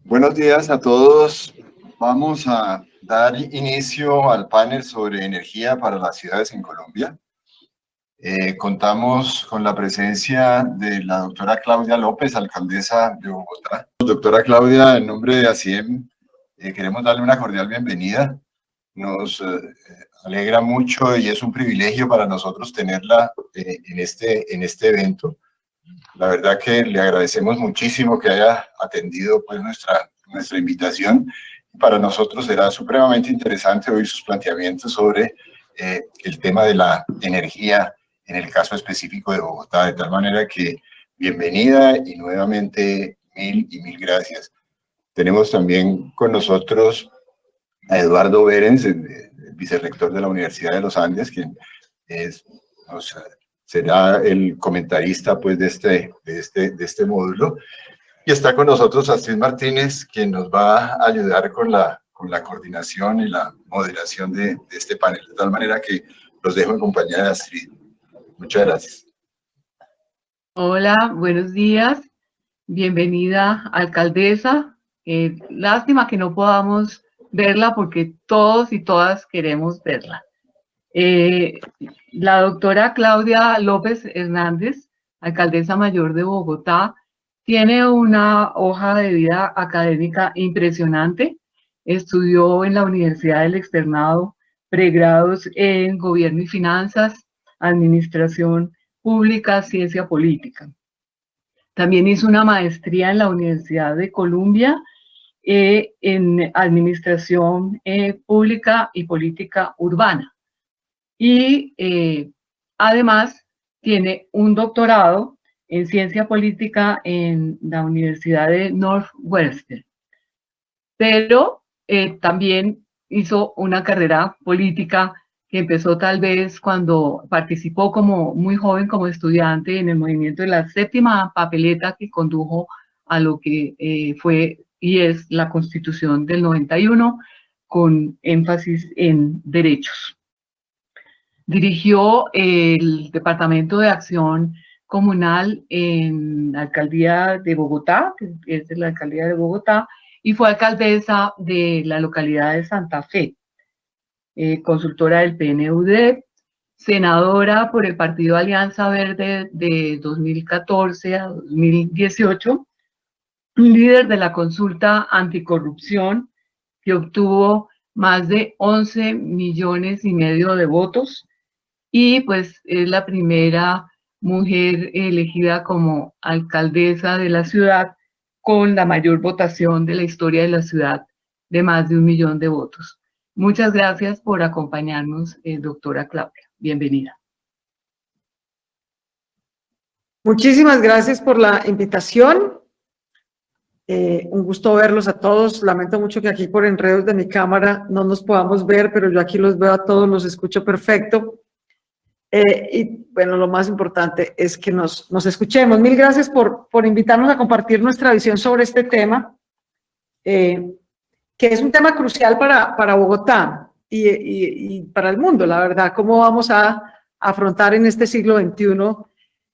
Buenos días a todos. Vamos a dar inicio al panel sobre energía para las ciudades en Colombia. Contamos con la presencia de la doctora Claudia López, alcaldesa de Bogotá. Doctora Claudia, en nombre de ASIEM, queremos darle una cordial bienvenida. Nos alegra mucho y es un privilegio para nosotros tenerla en este evento. La verdad que le agradecemos muchísimo que haya atendido pues, nuestra invitación. Para nosotros será supremamente interesante oír sus planteamientos sobre el tema de la energía en el caso específico de Bogotá, de tal manera que bienvenida y nuevamente mil gracias. Tenemos también con nosotros a Eduardo Berens, el vicerrector de la Universidad de los Andes, quien será el comentarista pues, de este módulo. Y está con nosotros Astrid Martínez, quien nos va a ayudar con la coordinación y la moderación de este panel. De tal manera que los dejo en compañía de Astrid. Muchas gracias. Hola, buenos días. Bienvenida, alcaldesa. Lástima que no podamos verla porque todos y todas queremos verla. La doctora Claudia López Hernández, alcaldesa mayor de Bogotá, tiene una hoja de vida académica impresionante. Estudió en la Universidad del Externado pregrados en Gobierno y Finanzas, Administración Pública, Ciencia Política. También hizo una maestría en la Universidad de Columbia en Administración Pública y Política Urbana. Y además tiene un doctorado en Ciencia Política en la Universidad de Northwestern. Pero también hizo una carrera política que empezó tal vez cuando participó como muy joven como estudiante en el movimiento de la séptima papeleta que condujo a lo que fue y es la Constitución del 91 con énfasis en derechos. Dirigió el Departamento de Acción Comunal en la Alcaldía de Bogotá, que es de la Alcaldía de Bogotá, y fue alcaldesa de la localidad de Santa Fe. Consultora del PNUD, senadora por el Partido Alianza Verde de 2014 a 2018, líder de la consulta anticorrupción que obtuvo más de 11 millones y medio de votos y pues es la primera mujer elegida como alcaldesa de la ciudad con la mayor votación de la historia de la ciudad de más de 1 millón de votos. Muchas gracias por acompañarnos, doctora Claudia. Bienvenida. Muchísimas gracias por la invitación. Un gusto verlos a todos. Lamento mucho que aquí por enredos de mi cámara no nos podamos ver, pero yo aquí los veo a todos, los escucho perfecto. Y bueno, lo más importante es que nos escuchemos. Mil gracias por invitarnos a compartir nuestra visión sobre este tema, que es un tema crucial para Bogotá y para el mundo, la verdad. ¿Cómo vamos a afrontar en este siglo XXI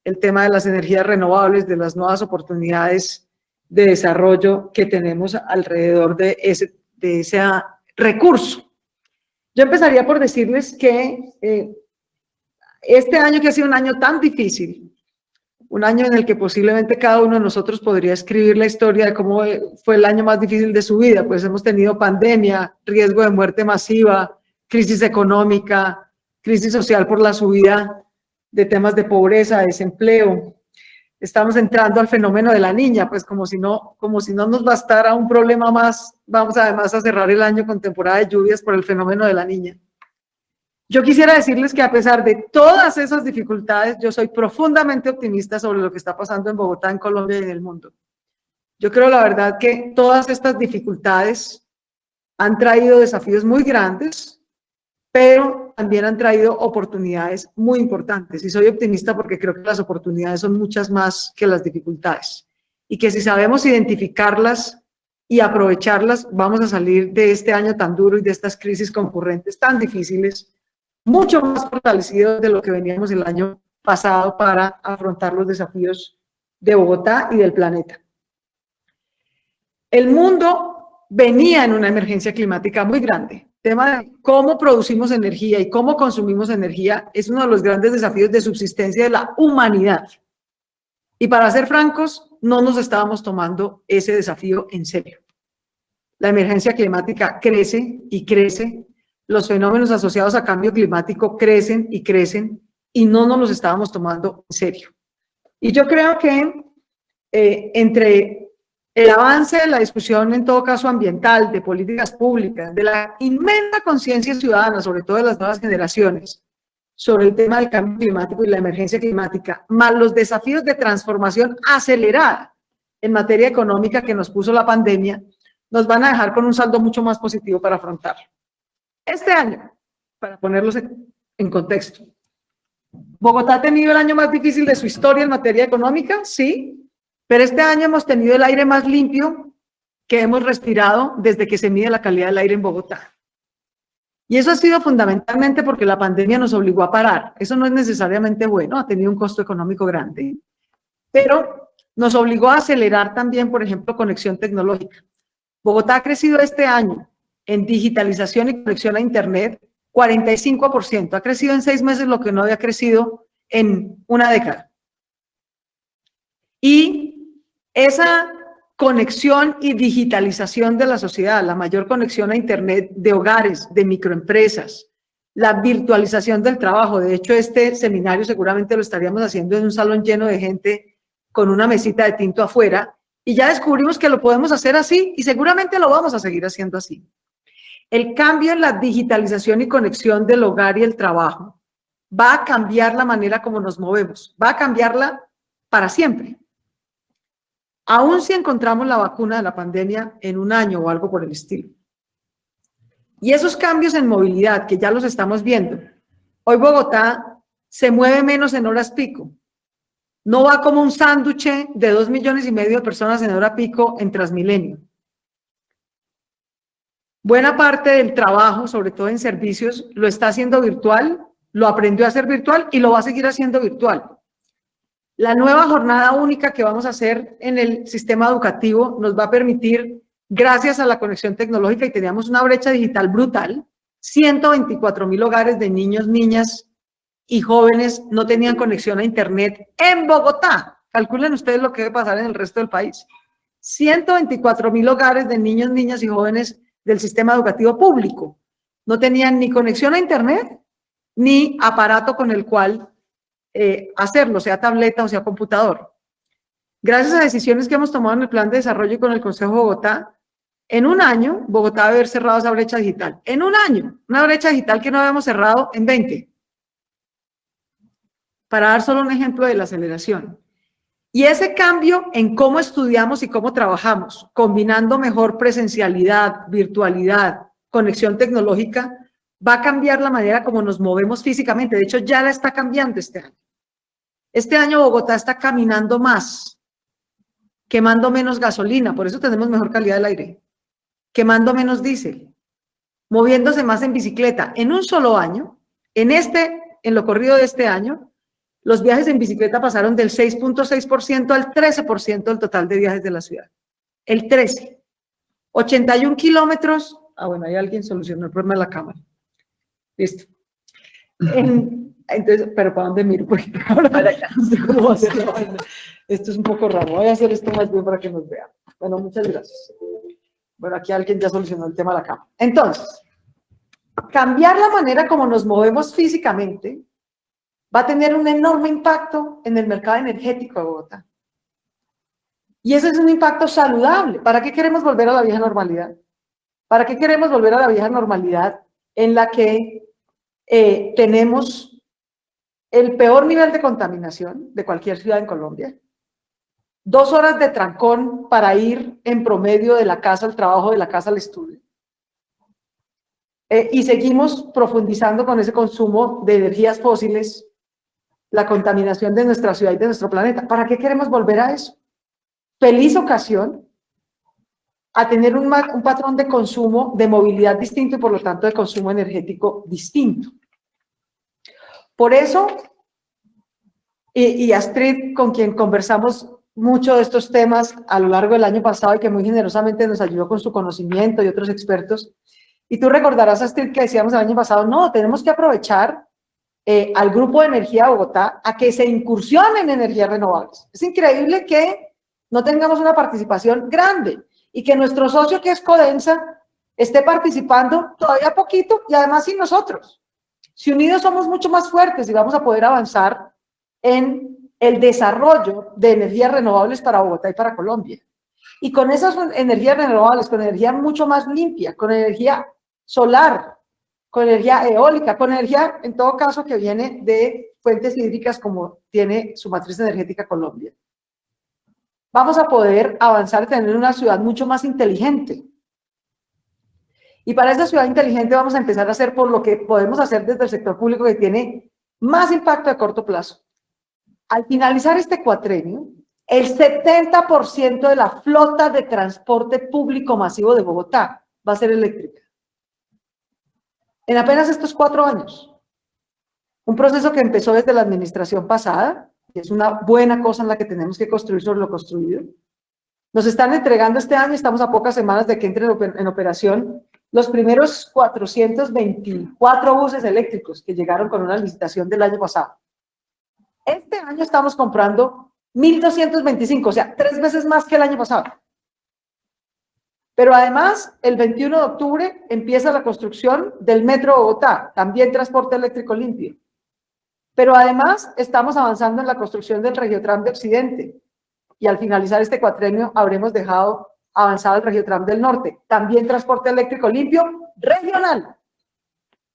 el tema de las energías renovables, de las nuevas oportunidades de desarrollo que tenemos alrededor de ese recurso? Yo empezaría por decirles que este año, que ha sido un año tan difícil, un año en el que posiblemente cada uno de nosotros podría escribir la historia de cómo fue el año más difícil de su vida, pues hemos tenido pandemia, riesgo de muerte masiva, crisis económica, crisis social por la subida de temas de pobreza, desempleo. Estamos entrando al fenómeno de la niña, pues como si no nos bastara un problema más, vamos además a cerrar el año con temporada de lluvias por el fenómeno de la niña. Yo quisiera decirles que a pesar de todas esas dificultades, yo soy profundamente optimista sobre lo que está pasando en Bogotá, en Colombia y en el mundo. Yo creo la verdad que todas estas dificultades han traído desafíos muy grandes, pero también han traído oportunidades muy importantes. Y soy optimista porque creo que las oportunidades son muchas más que las dificultades. Y que si sabemos identificarlas y aprovecharlas, vamos a salir de este año tan duro y de estas crisis concurrentes tan difíciles, mucho más fortalecidos de lo que veníamos el año pasado para afrontar los desafíos de Bogotá y del planeta. El mundo venía en una emergencia climática muy grande. El tema de cómo producimos energía y cómo consumimos energía es uno de los grandes desafíos de subsistencia de la humanidad. Y para ser francos, no nos estábamos tomando ese desafío en serio. La emergencia climática crece y crece, los fenómenos asociados a cambio climático crecen y no nos los estábamos tomando en serio. Y yo creo que entre el avance de la discusión, en todo caso ambiental, de políticas públicas, de la inmensa conciencia ciudadana, sobre todo de las nuevas generaciones, sobre el tema del cambio climático y la emergencia climática, más los desafíos de transformación acelerada en materia económica que nos puso la pandemia, nos van a dejar con un saldo mucho más positivo para afrontarlo. Este año, para ponerlos en contexto, ¿Bogotá ha tenido el año más difícil de su historia en materia económica? Sí, pero este año hemos tenido el aire más limpio que hemos respirado desde que se mide la calidad del aire en Bogotá. Y eso ha sido fundamentalmente porque la pandemia nos obligó a parar. Eso no es necesariamente bueno, ha tenido un costo económico grande, pero nos obligó a acelerar también, por ejemplo, conexión tecnológica. Bogotá ha crecido este año en digitalización y conexión a Internet 45%. Ha crecido en 6 meses lo que no había crecido en una década. Y esa conexión y digitalización de la sociedad, la mayor conexión a Internet de hogares, de microempresas, la virtualización del trabajo. De hecho, este seminario seguramente lo estaríamos haciendo en un salón lleno de gente con una mesita de tinto afuera, y ya descubrimos que lo podemos hacer así y seguramente lo vamos a seguir haciendo así. El cambio en la digitalización y conexión del hogar y el trabajo va a cambiar la manera como nos movemos, va a cambiarla para siempre. Aún si encontramos la vacuna de la pandemia en un año o algo por el estilo. Y esos cambios en movilidad, que ya los estamos viendo, hoy Bogotá se mueve menos en horas pico. No va como un sándwich de 2,5 millones de personas en hora pico en Transmilenio. Buena parte del trabajo, sobre todo en servicios, lo está haciendo virtual, lo aprendió a hacer virtual y lo va a seguir haciendo virtual. La nueva jornada única que vamos a hacer en el sistema educativo nos va a permitir, gracias a la conexión tecnológica, y teníamos una brecha digital brutal, 124,000 hogares de niños, niñas y jóvenes no tenían conexión a Internet en Bogotá. Calculen ustedes lo que debe pasar en el resto del país. 124,000 hogares de niños, niñas y jóvenes del sistema educativo público no tenían ni conexión a Internet ni aparato con el cual hacerlo, sea tableta o sea computador. Gracias a decisiones que hemos tomado en el Plan de Desarrollo y con el Consejo de Bogotá, en un año Bogotá va a haber cerrado esa brecha digital. En un año, una brecha digital que no habíamos cerrado en 20. Para dar solo un ejemplo de la aceleración. Y ese cambio en cómo estudiamos y cómo trabajamos, combinando mejor presencialidad, virtualidad, conexión tecnológica, va a cambiar la manera como nos movemos físicamente. De hecho, ya la está cambiando este año. Este año Bogotá está caminando más, quemando menos gasolina, por eso tenemos mejor calidad del aire, quemando menos diésel, moviéndose más en bicicleta. En un solo año, en lo corrido de este año, los viajes en bicicleta pasaron del 6.6% al 13% del total de viajes de la ciudad. El 13. 81 kilómetros. Bueno, ahí alguien solucionó el problema de la cámara. Listo. Entonces, pero ¿para dónde miro? Porque ahora no sé cómo va a hacer la vaina. Esto es un poco raro. Voy a hacer esto más bien para que nos vean. Bueno, muchas gracias. Bueno, aquí alguien ya solucionó el tema de la cámara. Entonces, cambiar la manera como nos movemos físicamente va a tener un enorme impacto en el mercado energético de Bogotá. Y ese es un impacto saludable. ¿Para qué queremos volver a la vieja normalidad? ¿Para qué queremos volver a la vieja normalidad en la que tenemos el peor nivel de contaminación de cualquier ciudad en Colombia? 2 horas de trancón para ir en promedio de la casa al trabajo, de la casa al estudio. Y seguimos profundizando con ese consumo de energías fósiles, la contaminación de nuestra ciudad y de nuestro planeta. ¿Para qué queremos volver a eso? Feliz ocasión a tener un patrón de consumo, de movilidad distinto y por lo tanto de consumo energético distinto. Por eso, y Astrid, con quien conversamos mucho de estos temas a lo largo del año pasado y que muy generosamente nos ayudó con su conocimiento y otros expertos. Y tú recordarás, Astrid, que decíamos el año pasado, no, tenemos que aprovechar al Grupo de Energía de Bogotá a que se incursione en energías renovables. Es increíble que no tengamos una participación grande y que nuestro socio, que es Codensa, esté participando todavía poquito y además sin nosotros. Si unidos somos mucho más fuertes y vamos a poder avanzar en el desarrollo de energías renovables para Bogotá y para Colombia. Y con esas energías renovables, con energía mucho más limpia, con energía solar, con energía eólica, con energía, en todo caso, que viene de fuentes hídricas como tiene su matriz energética Colombia. Vamos a poder avanzar y tener una ciudad mucho más inteligente. Y para esa ciudad inteligente vamos a empezar a hacer por lo que podemos hacer desde el sector público que tiene más impacto a corto plazo. Al finalizar este cuatrenio, el 70% de la flota de transporte público masivo de Bogotá va a ser eléctrica. En apenas estos 4 años. Un proceso que empezó desde la administración pasada, y es una buena cosa en la que tenemos que construir sobre lo construido. Nos están entregando este año, estamos a pocas semanas de que entre en operación, los primeros 424 buses eléctricos que llegaron con una licitación del año pasado. Este año estamos comprando 1.225, o sea, 3 veces más que el año pasado. Pero además, el 21 de octubre empieza la construcción del Metro Bogotá, también transporte eléctrico limpio. Pero además, estamos avanzando en la construcción del Regiotram de Occidente. Y al finalizar este cuatrenio, habremos dejado avanzado el Regiotram del Norte. También transporte eléctrico limpio regional.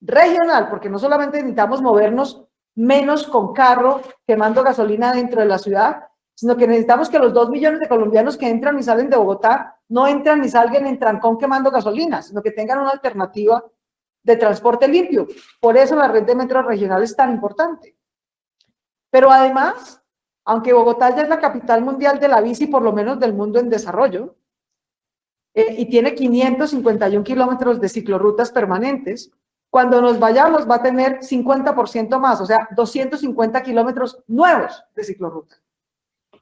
Regional, porque no solamente necesitamos movernos menos con carro, quemando gasolina dentro de la ciudad, sino que necesitamos que los 2 millones de colombianos que entran y salen de Bogotá no entran ni salgan en trancón quemando gasolina, sino que tengan una alternativa de transporte limpio. Por eso la red de metros regional es tan importante. Pero además, aunque Bogotá ya es la capital mundial de la bici, por lo menos del mundo en desarrollo, y tiene 551 kilómetros de ciclorrutas permanentes, cuando nos vayamos va a tener 50% más, o sea, 250 kilómetros nuevos de ciclorruta.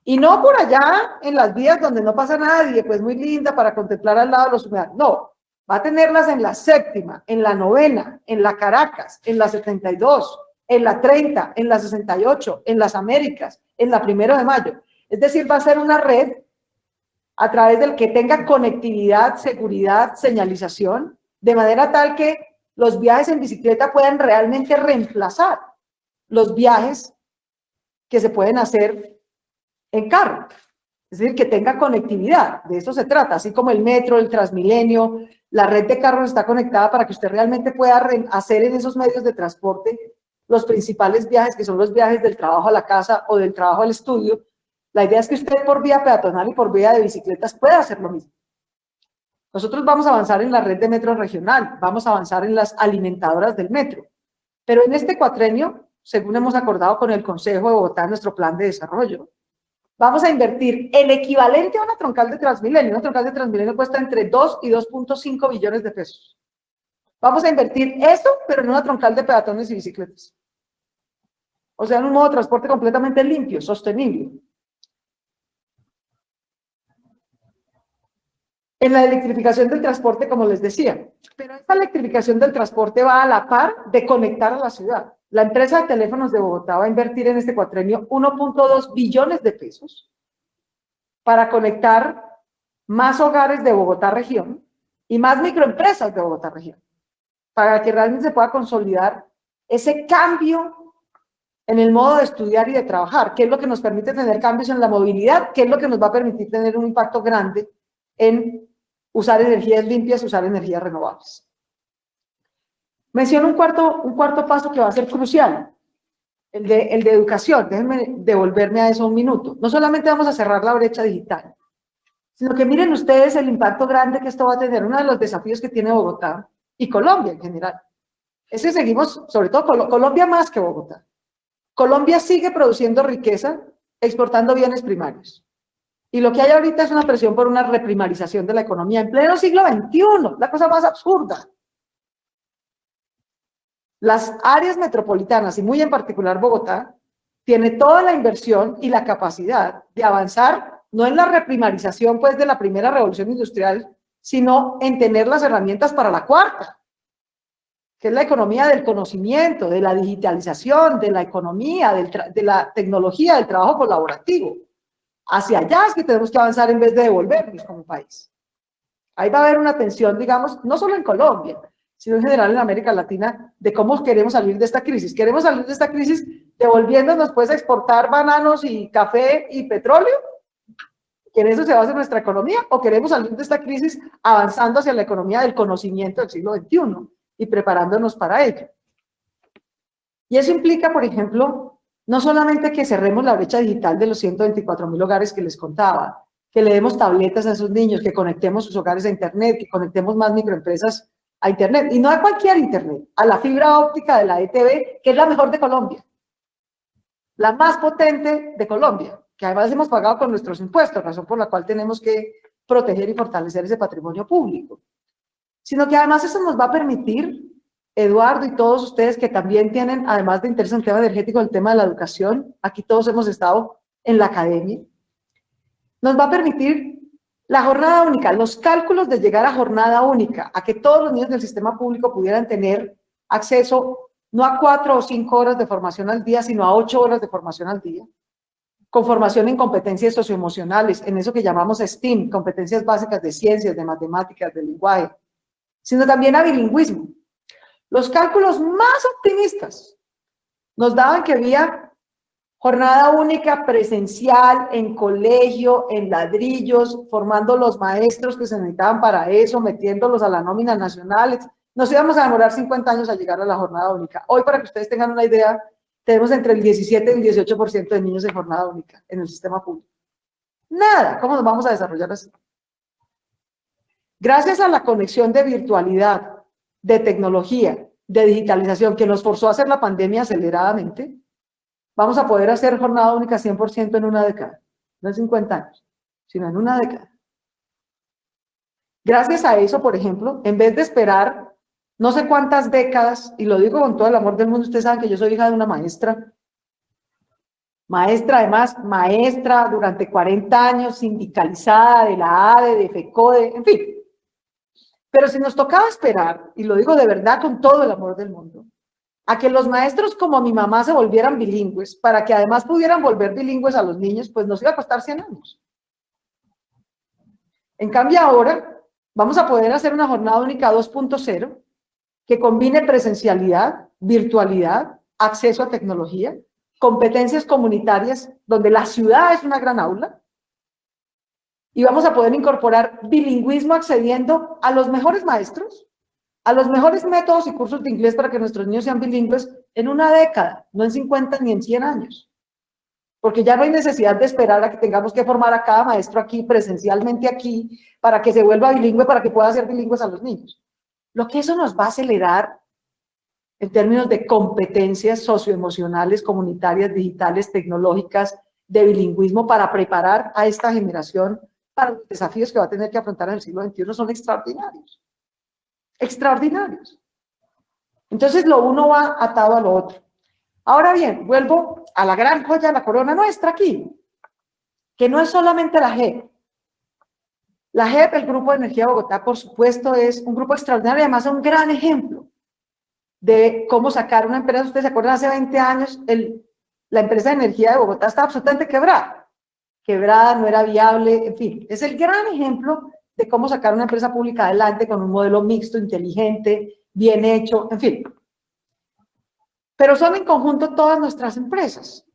Y no por allá en las vías donde no pasa nadie, pues muy linda para contemplar al lado de los humedales. No, va a tenerlas en la 7ª, en la 9ª, en la Caracas, en la 72, en la 30, en la 68, en las Américas, en la 1 de mayo. Es decir, va a ser una red a través del que tenga conectividad, seguridad, señalización, de manera tal que los viajes en bicicleta puedan realmente reemplazar los viajes que se pueden hacer en carro. Es decir, que tenga conectividad, de eso se trata, así como el metro, el Transmilenio, la red de carros está conectada para que usted realmente pueda hacer en esos medios de transporte los principales viajes, que son los viajes del trabajo a la casa o del trabajo al estudio. La idea es que usted por vía peatonal y por vía de bicicletas pueda hacer lo mismo. Nosotros vamos a avanzar en la red de metro regional, vamos a avanzar en las alimentadoras del metro, pero en este cuatrenio, según hemos acordado con el Consejo de Bogotá, nuestro plan de desarrollo, vamos a invertir el equivalente a una troncal de Transmilenio. Una troncal de Transmilenio cuesta entre 2 y 2.5 billones de pesos. Vamos a invertir eso, pero en una troncal de peatones y bicicletas. O sea, en un modo de transporte completamente limpio, sostenible. En la electrificación del transporte, como les decía. Pero esta electrificación del transporte va a la par de conectar a la ciudad. La empresa de teléfonos de Bogotá va a invertir en este cuatrenio 1.2 billones de pesos para conectar más hogares de Bogotá región y más microempresas de Bogotá región, para que realmente se pueda consolidar ese cambio en el modo de estudiar y de trabajar, que es lo que nos permite tener cambios en la movilidad, que es lo que nos va a permitir tener un impacto grande en usar energías limpias, usar energías renovables. Menciono un cuarto paso que va a ser crucial, el de educación. Déjenme devolverme a eso un minuto. No solamente vamos a cerrar la brecha digital, sino que miren ustedes el impacto grande que esto va a tener, uno de los desafíos que tiene Bogotá y Colombia en general. Es que seguimos, sobre todo Colombia más que Bogotá. Colombia sigue produciendo riqueza, exportando bienes primarios. Y lo que hay ahorita es una presión por una reprimarización de la economía en pleno siglo XXI, la cosa más absurda. Las áreas metropolitanas, y muy en particular Bogotá, tiene toda la inversión y la capacidad de avanzar, no en la reprimarización pues, de la primera revolución industrial, sino en tener las herramientas para la cuarta, que es la economía del conocimiento, de la digitalización, de la economía, de la tecnología, del trabajo colaborativo. Hacia allá es que tenemos que avanzar en vez de devolvernos como país. Ahí va a haber una tensión, digamos, no solo en Colombia, sino en general en América Latina, de cómo queremos salir de esta crisis. ¿Queremos salir de esta crisis devolviéndonos pues a exportar bananos y café y petróleo? ¿Que en eso se basa nuestra economía? ¿O queremos salir de esta crisis avanzando hacia la economía del conocimiento del siglo XXI y preparándonos para ello? Y eso implica, por ejemplo, no solamente que cerremos la brecha digital de los 124.000 hogares que les contaba, que le demos tabletas a esos niños, que conectemos sus hogares a Internet, que conectemos más microempresas a Internet, y no a cualquier Internet, a la fibra óptica de la ETV, que es la mejor de Colombia, la más potente de Colombia, que además hemos pagado con nuestros impuestos, razón por la cual tenemos que proteger y fortalecer ese patrimonio público, sino que además eso nos va a permitir, Eduardo y todos ustedes que también tienen, además de interés en el tema energético, el tema de la educación, aquí todos hemos estado en la academia, nos va a permitir la jornada única, los cálculos de llegar a jornada única, a que todos los niños del sistema público pudieran tener acceso no a 4 o 5 horas de formación al día, sino a 8 horas de formación al día, con formación en competencias socioemocionales, en eso que llamamos STEAM, competencias básicas de ciencias, de matemáticas, de lenguaje, sino también a bilingüismo. Los cálculos más optimistas nos daban que había jornada única presencial, en colegio, en ladrillos, formando los maestros que se necesitaban para eso, metiéndolos a la nómina nacional. Nos íbamos a demorar 50 años a llegar a la jornada única. Hoy, para que ustedes tengan una idea, tenemos entre el 17 y el 18% de niños en jornada única en el sistema público. Nada, ¿cómo nos vamos a desarrollar así? Gracias a la conexión de virtualidad, de tecnología, de digitalización que nos forzó a hacer la pandemia aceleradamente, vamos a poder hacer jornada única 100% en una década, no en 50 años, sino en una década. Gracias a eso, por ejemplo, en vez de esperar no sé cuántas décadas, y lo digo con todo el amor del mundo, ustedes saben que yo soy hija de una maestra, además, maestra durante 40 años, sindicalizada de la ADE, de FECODE, en fin. Pero si nos tocaba esperar, y lo digo de verdad con todo el amor del mundo, a que los maestros como mi mamá se volvieran bilingües, para que además pudieran volver bilingües a los niños, pues nos iba a costar 100 años. En cambio ahora vamos a poder hacer una jornada única 2.0 que combine presencialidad, virtualidad, acceso a tecnología, competencias comunitarias, donde la ciudad es una gran aula, y vamos a poder incorporar bilingüismo accediendo a los mejores maestros, a los mejores métodos y cursos de inglés para que nuestros niños sean bilingües en una década, no en 50 ni en 100 años. Porque ya no hay necesidad de esperar a que tengamos que formar a cada maestro aquí, presencialmente aquí, para que se vuelva bilingüe, para que pueda hacer bilingües a los niños. Lo que eso nos va a acelerar en términos de competencias socioemocionales, comunitarias, digitales, tecnológicas, de bilingüismo, para preparar a esta generación para los desafíos que va a tener que afrontar en el siglo XXI, son extraordinarios. Extraordinarios. Entonces lo uno va atado a lo otro. Ahora bien, vuelvo a la gran joya de la corona nuestra aquí, que no es solamente la JEP. La JEP, el Grupo de Energía de Bogotá, por supuesto, es un grupo extraordinario, además es un gran ejemplo de cómo sacar una empresa. Ustedes se acuerdan, hace 20 años la empresa de energía de Bogotá estaba absolutamente quebrada, no era viable, en fin, es el gran ejemplo de cómo sacar una empresa pública adelante con un modelo mixto, inteligente, bien hecho, en fin. Pero son en conjunto todas nuestras empresas.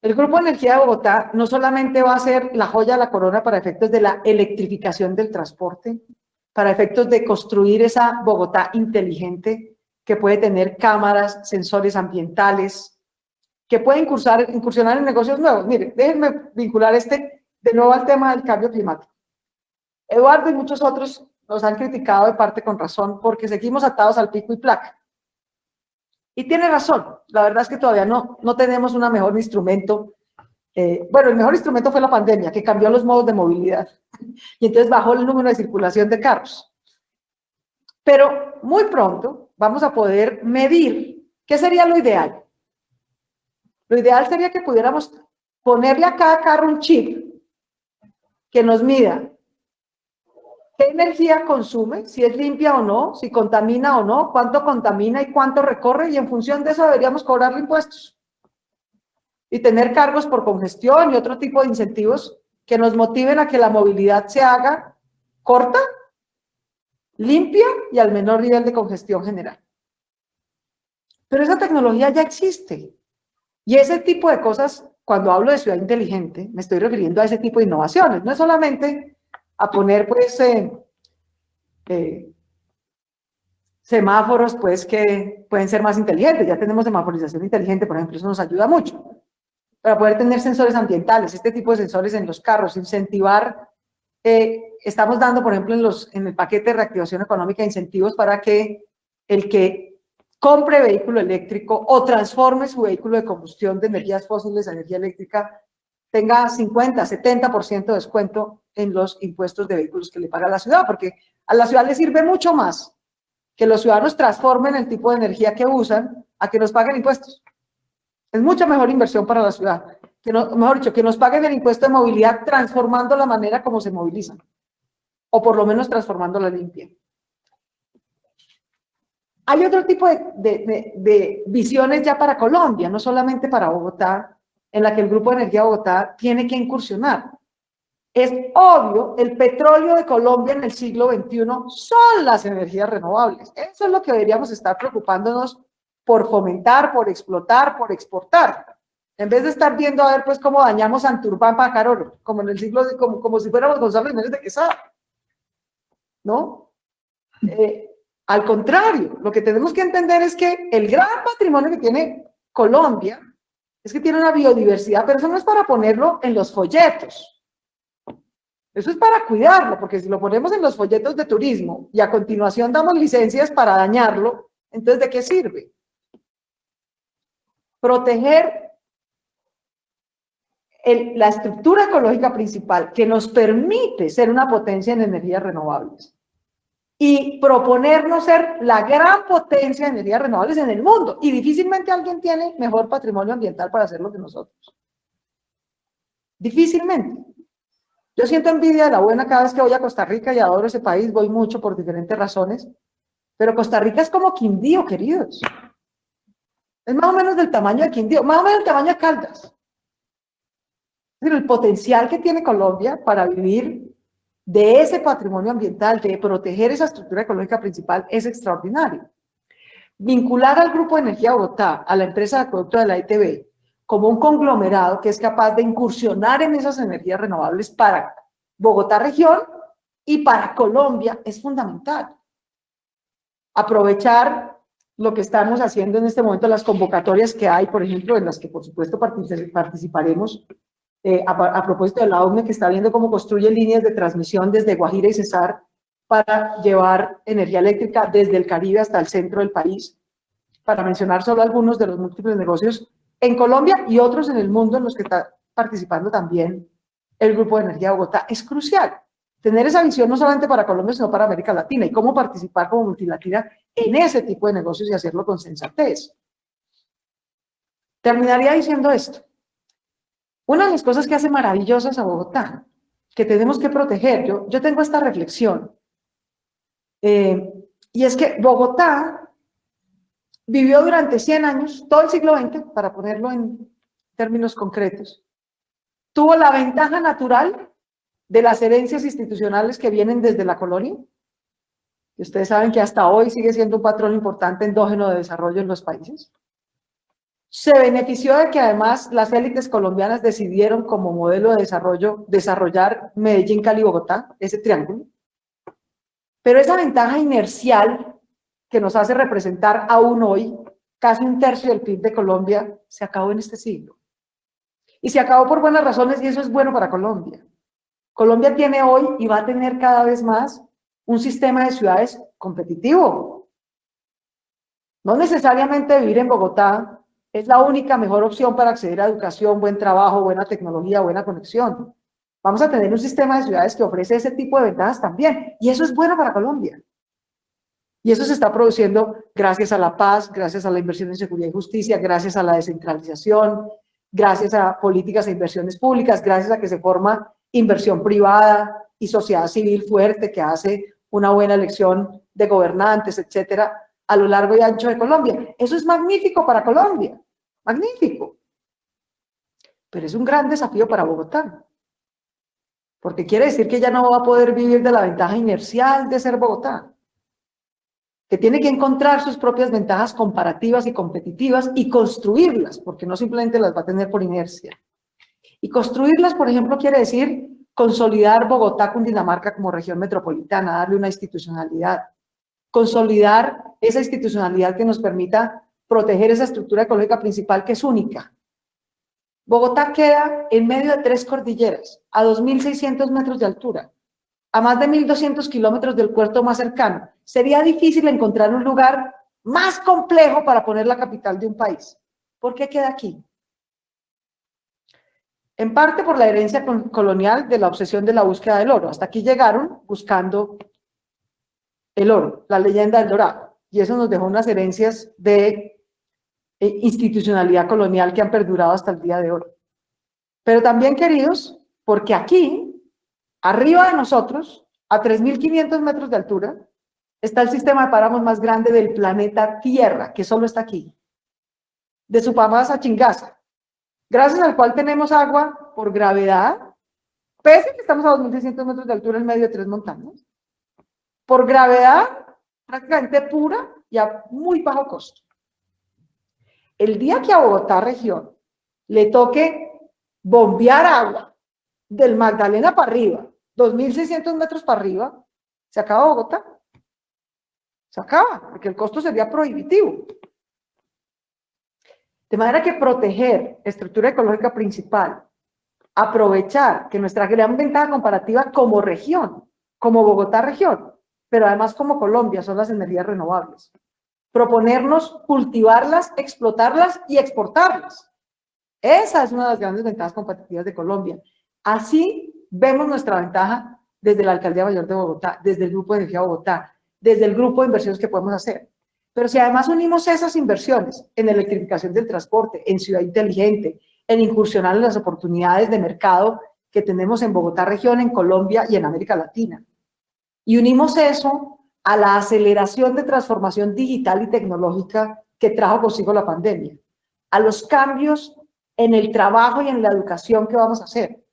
El Grupo de Energía de Bogotá no solamente va a ser la joya de la corona para efectos de la electrificación del transporte, para efectos de construir esa Bogotá inteligente que puede tener cámaras, sensores ambientales, que puede incursionar en negocios nuevos. Miren, déjenme vincular de nuevo al tema del cambio climático. Eduardo y muchos otros nos han criticado de parte con razón porque seguimos atados al pico y placa. Y tiene razón, la verdad es que todavía no tenemos un mejor instrumento. Bueno, el mejor instrumento fue la pandemia, que cambió los modos de movilidad y entonces bajó el número de circulación de carros. Pero muy pronto vamos a poder medir qué sería lo ideal. Lo ideal sería que pudiéramos ponerle a cada carro un chip que nos mida qué energía consume, si es limpia o no, si contamina o no, cuánto contamina y cuánto recorre, y en función de eso deberíamos cobrarle impuestos. Y tener cargos por congestión y otro tipo de incentivos que nos motiven a que la movilidad se haga corta, limpia y al menor nivel de congestión general. Pero esa tecnología ya existe. Y ese tipo de cosas, cuando hablo de ciudad inteligente, me estoy refiriendo a ese tipo de innovaciones. No es solamente a poner, pues, semáforos, pues, que pueden ser más inteligentes. Ya tenemos semaforización inteligente, por ejemplo, eso nos ayuda mucho. Para poder tener sensores ambientales, este tipo de sensores en los carros, incentivar, estamos dando, por ejemplo, en el paquete de reactivación económica, incentivos para que el que compre vehículo eléctrico o transforme su vehículo de combustión de energías fósiles a energía eléctrica tenga 50, 70% de descuento en los impuestos de vehículos que le paga la ciudad, porque a la ciudad le sirve mucho más que los ciudadanos transformen el tipo de energía que usan a que nos paguen impuestos. Es mucha mejor inversión para la ciudad, que no, mejor dicho, que nos paguen el impuesto de movilidad transformando la manera como se movilizan, o por lo menos transformando la limpia. Hay otro tipo de visiones ya para Colombia, no solamente para Bogotá, en la que el Grupo de Energía Bogotá tiene que incursionar. Es obvio, el petróleo de Colombia en el siglo XXI son las energías renovables. Eso es lo que deberíamos estar preocupándonos por fomentar, por explotar, por exportar. En vez de estar viendo a ver pues cómo dañamos Santurbán para Carolo, como en el siglo, como si fuéramos Gonzalo Jiménez de Quesada. ¿No? Al contrario, lo que tenemos que entender es que el gran patrimonio que tiene Colombia es que tiene una biodiversidad, pero eso no es para ponerlo en los folletos. Eso es para cuidarlo, porque si lo ponemos en los folletos de turismo y a continuación damos licencias para dañarlo, entonces ¿de qué sirve? Proteger la estructura ecológica principal que nos permite ser una potencia en energías renovables y proponernos ser la gran potencia de energías renovables en el mundo. Y difícilmente alguien tiene mejor patrimonio ambiental para hacerlo que nosotros. Difícilmente. Yo siento envidia de la buena cada vez que voy a Costa Rica y adoro ese país, voy mucho por diferentes razones, pero Costa Rica es como Quindío, queridos. Es más o menos del tamaño de Quindío, más o menos del tamaño de Caldas. Pero el potencial que tiene Colombia para vivir de ese patrimonio ambiental, de proteger esa estructura ecológica principal, es extraordinario. Vincular al Grupo de Energía Bogotá, a la empresa de acueducto de la ETB, como un conglomerado que es capaz de incursionar en esas energías renovables para Bogotá región y para Colombia es fundamental. Aprovechar lo que estamos haciendo en este momento, las convocatorias que hay, por ejemplo, en las que por supuesto participaremos, a propósito de la OME, que está viendo cómo construye líneas de transmisión desde Guajira y Cesar para llevar energía eléctrica desde el Caribe hasta el centro del país, para mencionar solo algunos de los múltiples negocios en Colombia y otros en el mundo en los que está participando también el Grupo de Energía Bogotá. Es crucial tener esa visión no solamente para Colombia, sino para América Latina, y cómo participar como multilatina en ese tipo de negocios y hacerlo con sensatez. Terminaría diciendo esto. Una de las cosas que hace maravillosas a Bogotá, que tenemos que proteger, yo tengo esta reflexión, y es que Bogotá vivió durante 100 años, todo el siglo XX, para ponerlo en términos concretos, tuvo la ventaja natural de las herencias institucionales que vienen desde la colonia, y ustedes saben que hasta hoy sigue siendo un patrón importante endógeno de desarrollo en los países. Se benefició de que además las élites colombianas decidieron como modelo de desarrollo desarrollar Medellín, Cali, Bogotá, ese triángulo. Pero esa ventaja inercial que nos hace representar aún hoy casi un tercio del PIB de Colombia se acabó en este siglo. Y se acabó por buenas razones y eso es bueno para Colombia. Colombia tiene hoy y va a tener cada vez más un sistema de ciudades competitivo. No necesariamente vivir en Bogotá es la única mejor opción para acceder a educación, buen trabajo, buena tecnología, buena conexión. Vamos a tener un sistema de ciudades que ofrece ese tipo de ventajas también, y eso es bueno para Colombia. Y eso se está produciendo gracias a la paz, gracias a la inversión en seguridad y justicia, gracias a la descentralización, gracias a políticas e inversiones públicas, gracias a que se forma inversión privada y sociedad civil fuerte que hace una buena elección de gobernantes, etcétera, a lo largo y ancho de Colombia. Eso es magnífico para Colombia, magnífico. Pero es un gran desafío para Bogotá, porque quiere decir que ya no va a poder vivir de la ventaja inercial de ser Bogotá, que tiene que encontrar sus propias ventajas comparativas y competitivas y construirlas, porque no simplemente las va a tener por inercia. Y construirlas, por ejemplo, quiere decir consolidar Bogotá, Cundinamarca como región metropolitana, darle una institucionalidad, consolidar esa institucionalidad que nos permita proteger esa estructura ecológica principal que es única. Bogotá queda en medio de 3 cordilleras, a 2.600 metros de altura, a más de 1.200 kilómetros del puerto más cercano. Sería difícil encontrar un lugar más complejo para poner la capital de un país. ¿Por qué queda aquí? En parte por la herencia colonial de la obsesión de la búsqueda del oro. Hasta aquí llegaron buscando el oro, la leyenda del Dorado. Y eso nos dejó unas herencias de institucionalidad colonial que han perdurado hasta el día de hoy. Pero también, queridos, porque aquí, arriba de nosotros, a 3.500 metros de altura, está el sistema de páramos más grande del planeta Tierra, que solo está aquí, de Supamasa a Chingaza, gracias al cual tenemos agua por gravedad, pese a que estamos a 2.600 metros de altura en medio de 3 montañas, por gravedad prácticamente pura y a muy bajo costo. El día que a Bogotá región le toque bombear agua del Magdalena para arriba, 2.600 metros para arriba, se acaba Bogotá. Se acaba, porque el costo sería prohibitivo. De manera que proteger la estructura ecológica principal, aprovechar que nuestra gran ventaja comparativa como región, como Bogotá región, pero además como Colombia, son las energías renovables. Proponernos cultivarlas, explotarlas y exportarlas. Esa es una de las grandes ventajas competitivas de Colombia. Así vemos nuestra ventaja desde la Alcaldía Mayor de Bogotá, desde el Grupo de Energía Bogotá, desde el grupo de inversiones que podemos hacer. Pero si además unimos esas inversiones en electrificación del transporte, en ciudad inteligente, en incursionar en las oportunidades de mercado que tenemos en Bogotá región, en Colombia y en América Latina, y unimos eso a la aceleración de transformación digital y tecnológica que trajo consigo la pandemia, a los cambios en el trabajo y en la educación que vamos a hacer,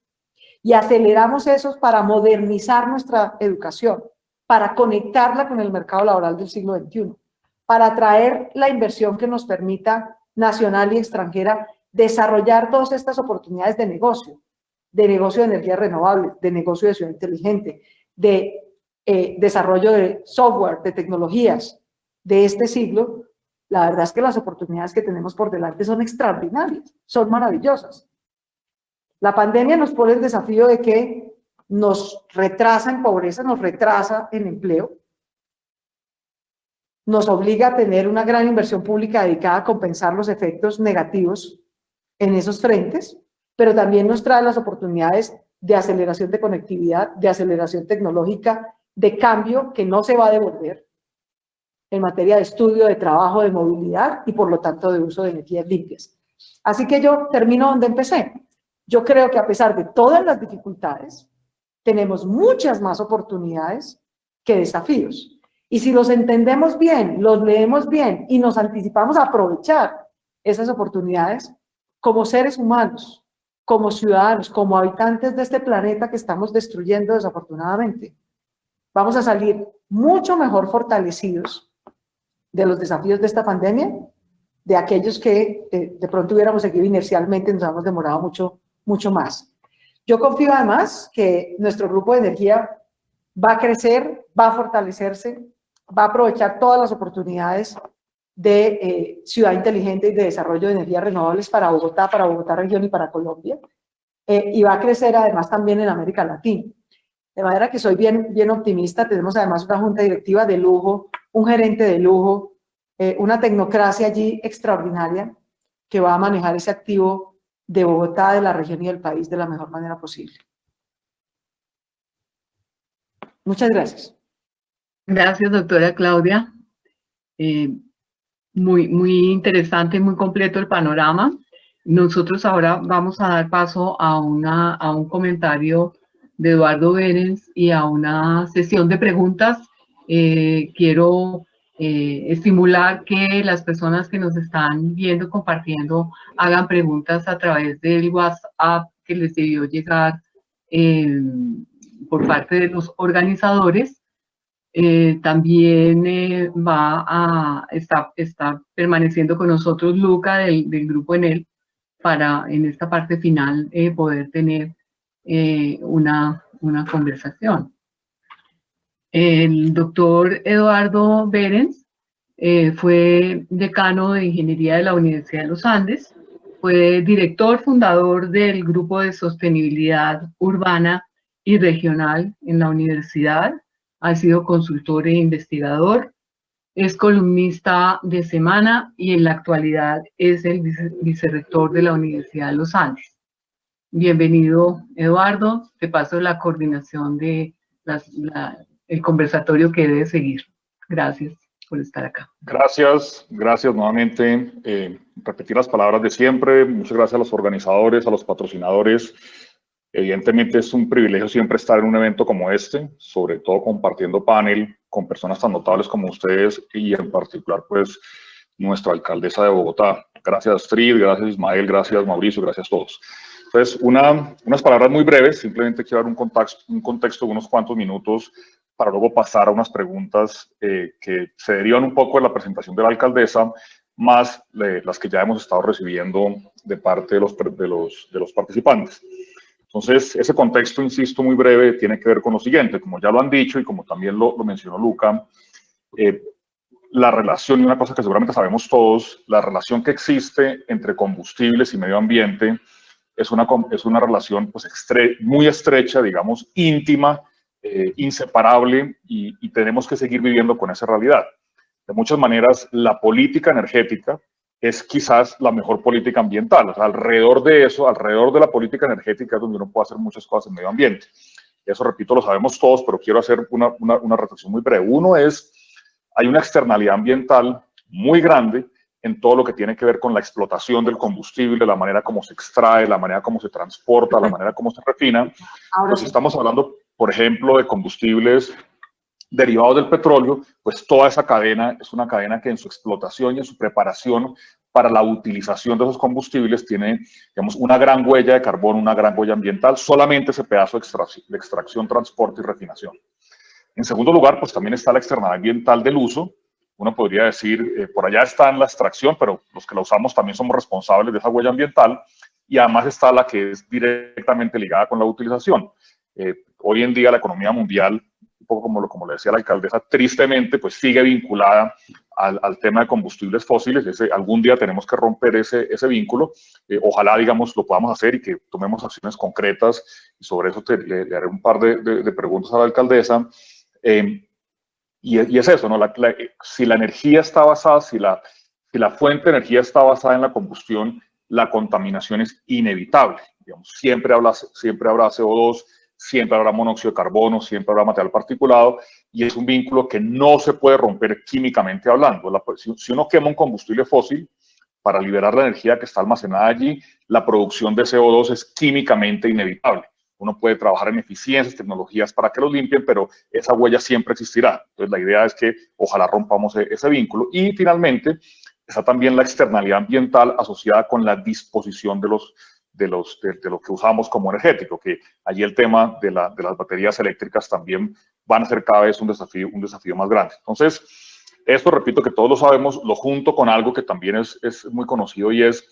y aceleramos esos para modernizar nuestra educación, para conectarla con el mercado laboral del siglo XXI, para atraer la inversión que nos permita, nacional y extranjera, desarrollar todas estas oportunidades de negocio de energías renovables, de negocio de ciudad inteligente, de desarrollo de software, de tecnologías de este siglo. La verdad es que las oportunidades que tenemos por delante son extraordinarias, son maravillosas. La pandemia nos pone el desafío de que nos retrasa en pobreza, nos retrasa en empleo, nos obliga a tener una gran inversión pública dedicada a compensar los efectos negativos en esos frentes, pero también nos trae las oportunidades de aceleración de conectividad, de aceleración tecnológica, de cambio que no se va a devolver en materia de estudio, de trabajo, de movilidad y por lo tanto de uso de energías limpias. Así que yo termino donde empecé. Yo creo que a pesar de todas las dificultades, tenemos muchas más oportunidades que desafíos. Y si los entendemos bien, los leemos bien y nos anticipamos a aprovechar esas oportunidades como seres humanos, como ciudadanos, como habitantes de este planeta que estamos destruyendo desafortunadamente, vamos a salir mucho mejor fortalecidos de los desafíos de esta pandemia, de aquellos que de pronto hubiéramos seguido inercialmente, nos hemos demorado mucho más. Yo confío además que nuestro grupo de energía va a crecer, va a fortalecerse, va a aprovechar todas las oportunidades de ciudad inteligente y de desarrollo de energías renovables para Bogotá región y para Colombia, y va a crecer además también en América Latina. De manera que soy bien optimista. Tenemos además una junta directiva de lujo, un gerente de lujo, una tecnocracia allí extraordinaria que va a manejar ese activo de Bogotá, de la región y del país de la mejor manera posible. Muchas gracias. Gracias, doctora Claudia. Muy interesante, muy completo el panorama. Nosotros ahora vamos a dar paso a un comentario de Eduardo Berens y a una sesión de preguntas. Quiero estimular que las personas que nos están viendo, compartiendo, hagan preguntas a través del WhatsApp que les debió llegar por parte de los organizadores. También está permaneciendo con nosotros Luca del Grupo Enel para en esta parte final poder tener una conversación. El doctor Eduardo Berens fue decano de Ingeniería de la Universidad de los Andes, fue director fundador del Grupo de Sostenibilidad Urbana y Regional en la universidad, ha sido consultor e investigador, es columnista de Semana y en la actualidad es el vicerrector de la Universidad de los Andes. Bienvenido, Eduardo. Te paso la coordinación de el conversatorio que debe seguir. Gracias por estar acá. Gracias nuevamente. Repetir las palabras de siempre. Muchas gracias a los organizadores, a los patrocinadores. Evidentemente es un privilegio siempre estar en un evento como este, sobre todo compartiendo panel con personas tan notables como ustedes y en particular pues nuestra alcaldesa de Bogotá. Gracias Astrid, gracias Ismael, gracias Mauricio, gracias a todos. Entonces, unas palabras muy breves, simplemente quiero dar un contexto de unos cuantos minutos para luego pasar a unas preguntas que se derivan un poco de la presentación de la alcaldesa, más las que ya hemos estado recibiendo de parte de los participantes. Entonces, ese contexto, insisto, muy breve, tiene que ver con lo siguiente. Como ya lo han dicho y como también lo mencionó Luca, la relación, y una cosa que seguramente sabemos todos, la relación que existe entre combustibles y medio ambiente es una relación pues, muy estrecha, digamos, íntima, inseparable, y tenemos que seguir viviendo con esa realidad. De muchas maneras, la política energética es quizás la mejor política ambiental. O sea, alrededor de eso, alrededor de la política energética es donde uno puede hacer muchas cosas en medio ambiente. Eso, repito, lo sabemos todos, pero quiero hacer una reflexión muy breve. Uno es, hay una externalidad ambiental muy grande en todo lo que tiene que ver con la explotación del combustible, la manera como se extrae, la manera como se transporta, la manera como se refina. Pues si estamos hablando, por ejemplo, de combustibles derivados del petróleo, pues toda esa cadena es una cadena que en su explotación y en su preparación para la utilización de esos combustibles tiene, digamos, una gran huella de carbono, una gran huella ambiental, solamente ese pedazo de extracción, transporte y refinación. En segundo lugar, pues también está la externalidad ambiental del uso. Uno podría decir, por allá está en la extracción, pero los que la usamos también somos responsables de esa huella ambiental, y además está la que es directamente ligada con la utilización. Hoy en día la economía mundial, un poco como le decía la alcaldesa, tristemente pues sigue vinculada al tema de combustibles fósiles. Algún día tenemos que romper ese vínculo. Ojalá, digamos, lo podamos hacer y que tomemos acciones concretas, y sobre eso le haré un par de preguntas a la alcaldesa. Y es eso, ¿no? Si la energía está basada, si la fuente de energía está basada en la combustión, la contaminación es inevitable. Digamos, siempre habrá CO2, siempre habrá monóxido de carbono, siempre habrá material particulado, y es un vínculo que no se puede romper químicamente hablando. Si uno quema un combustible fósil para liberar la energía que está almacenada allí, la producción de CO2 es químicamente inevitable. Uno puede trabajar en eficiencias, tecnologías para que los limpien, pero esa huella siempre existirá. Entonces, la idea es que ojalá rompamos ese vínculo. Y finalmente, está también la externalidad ambiental asociada con la disposición de lo que usamos como energético, que allí el tema de las baterías eléctricas también van a ser cada vez un desafío más grande. Entonces, esto, repito, que todos lo sabemos, lo junto con algo que también es muy conocido, y es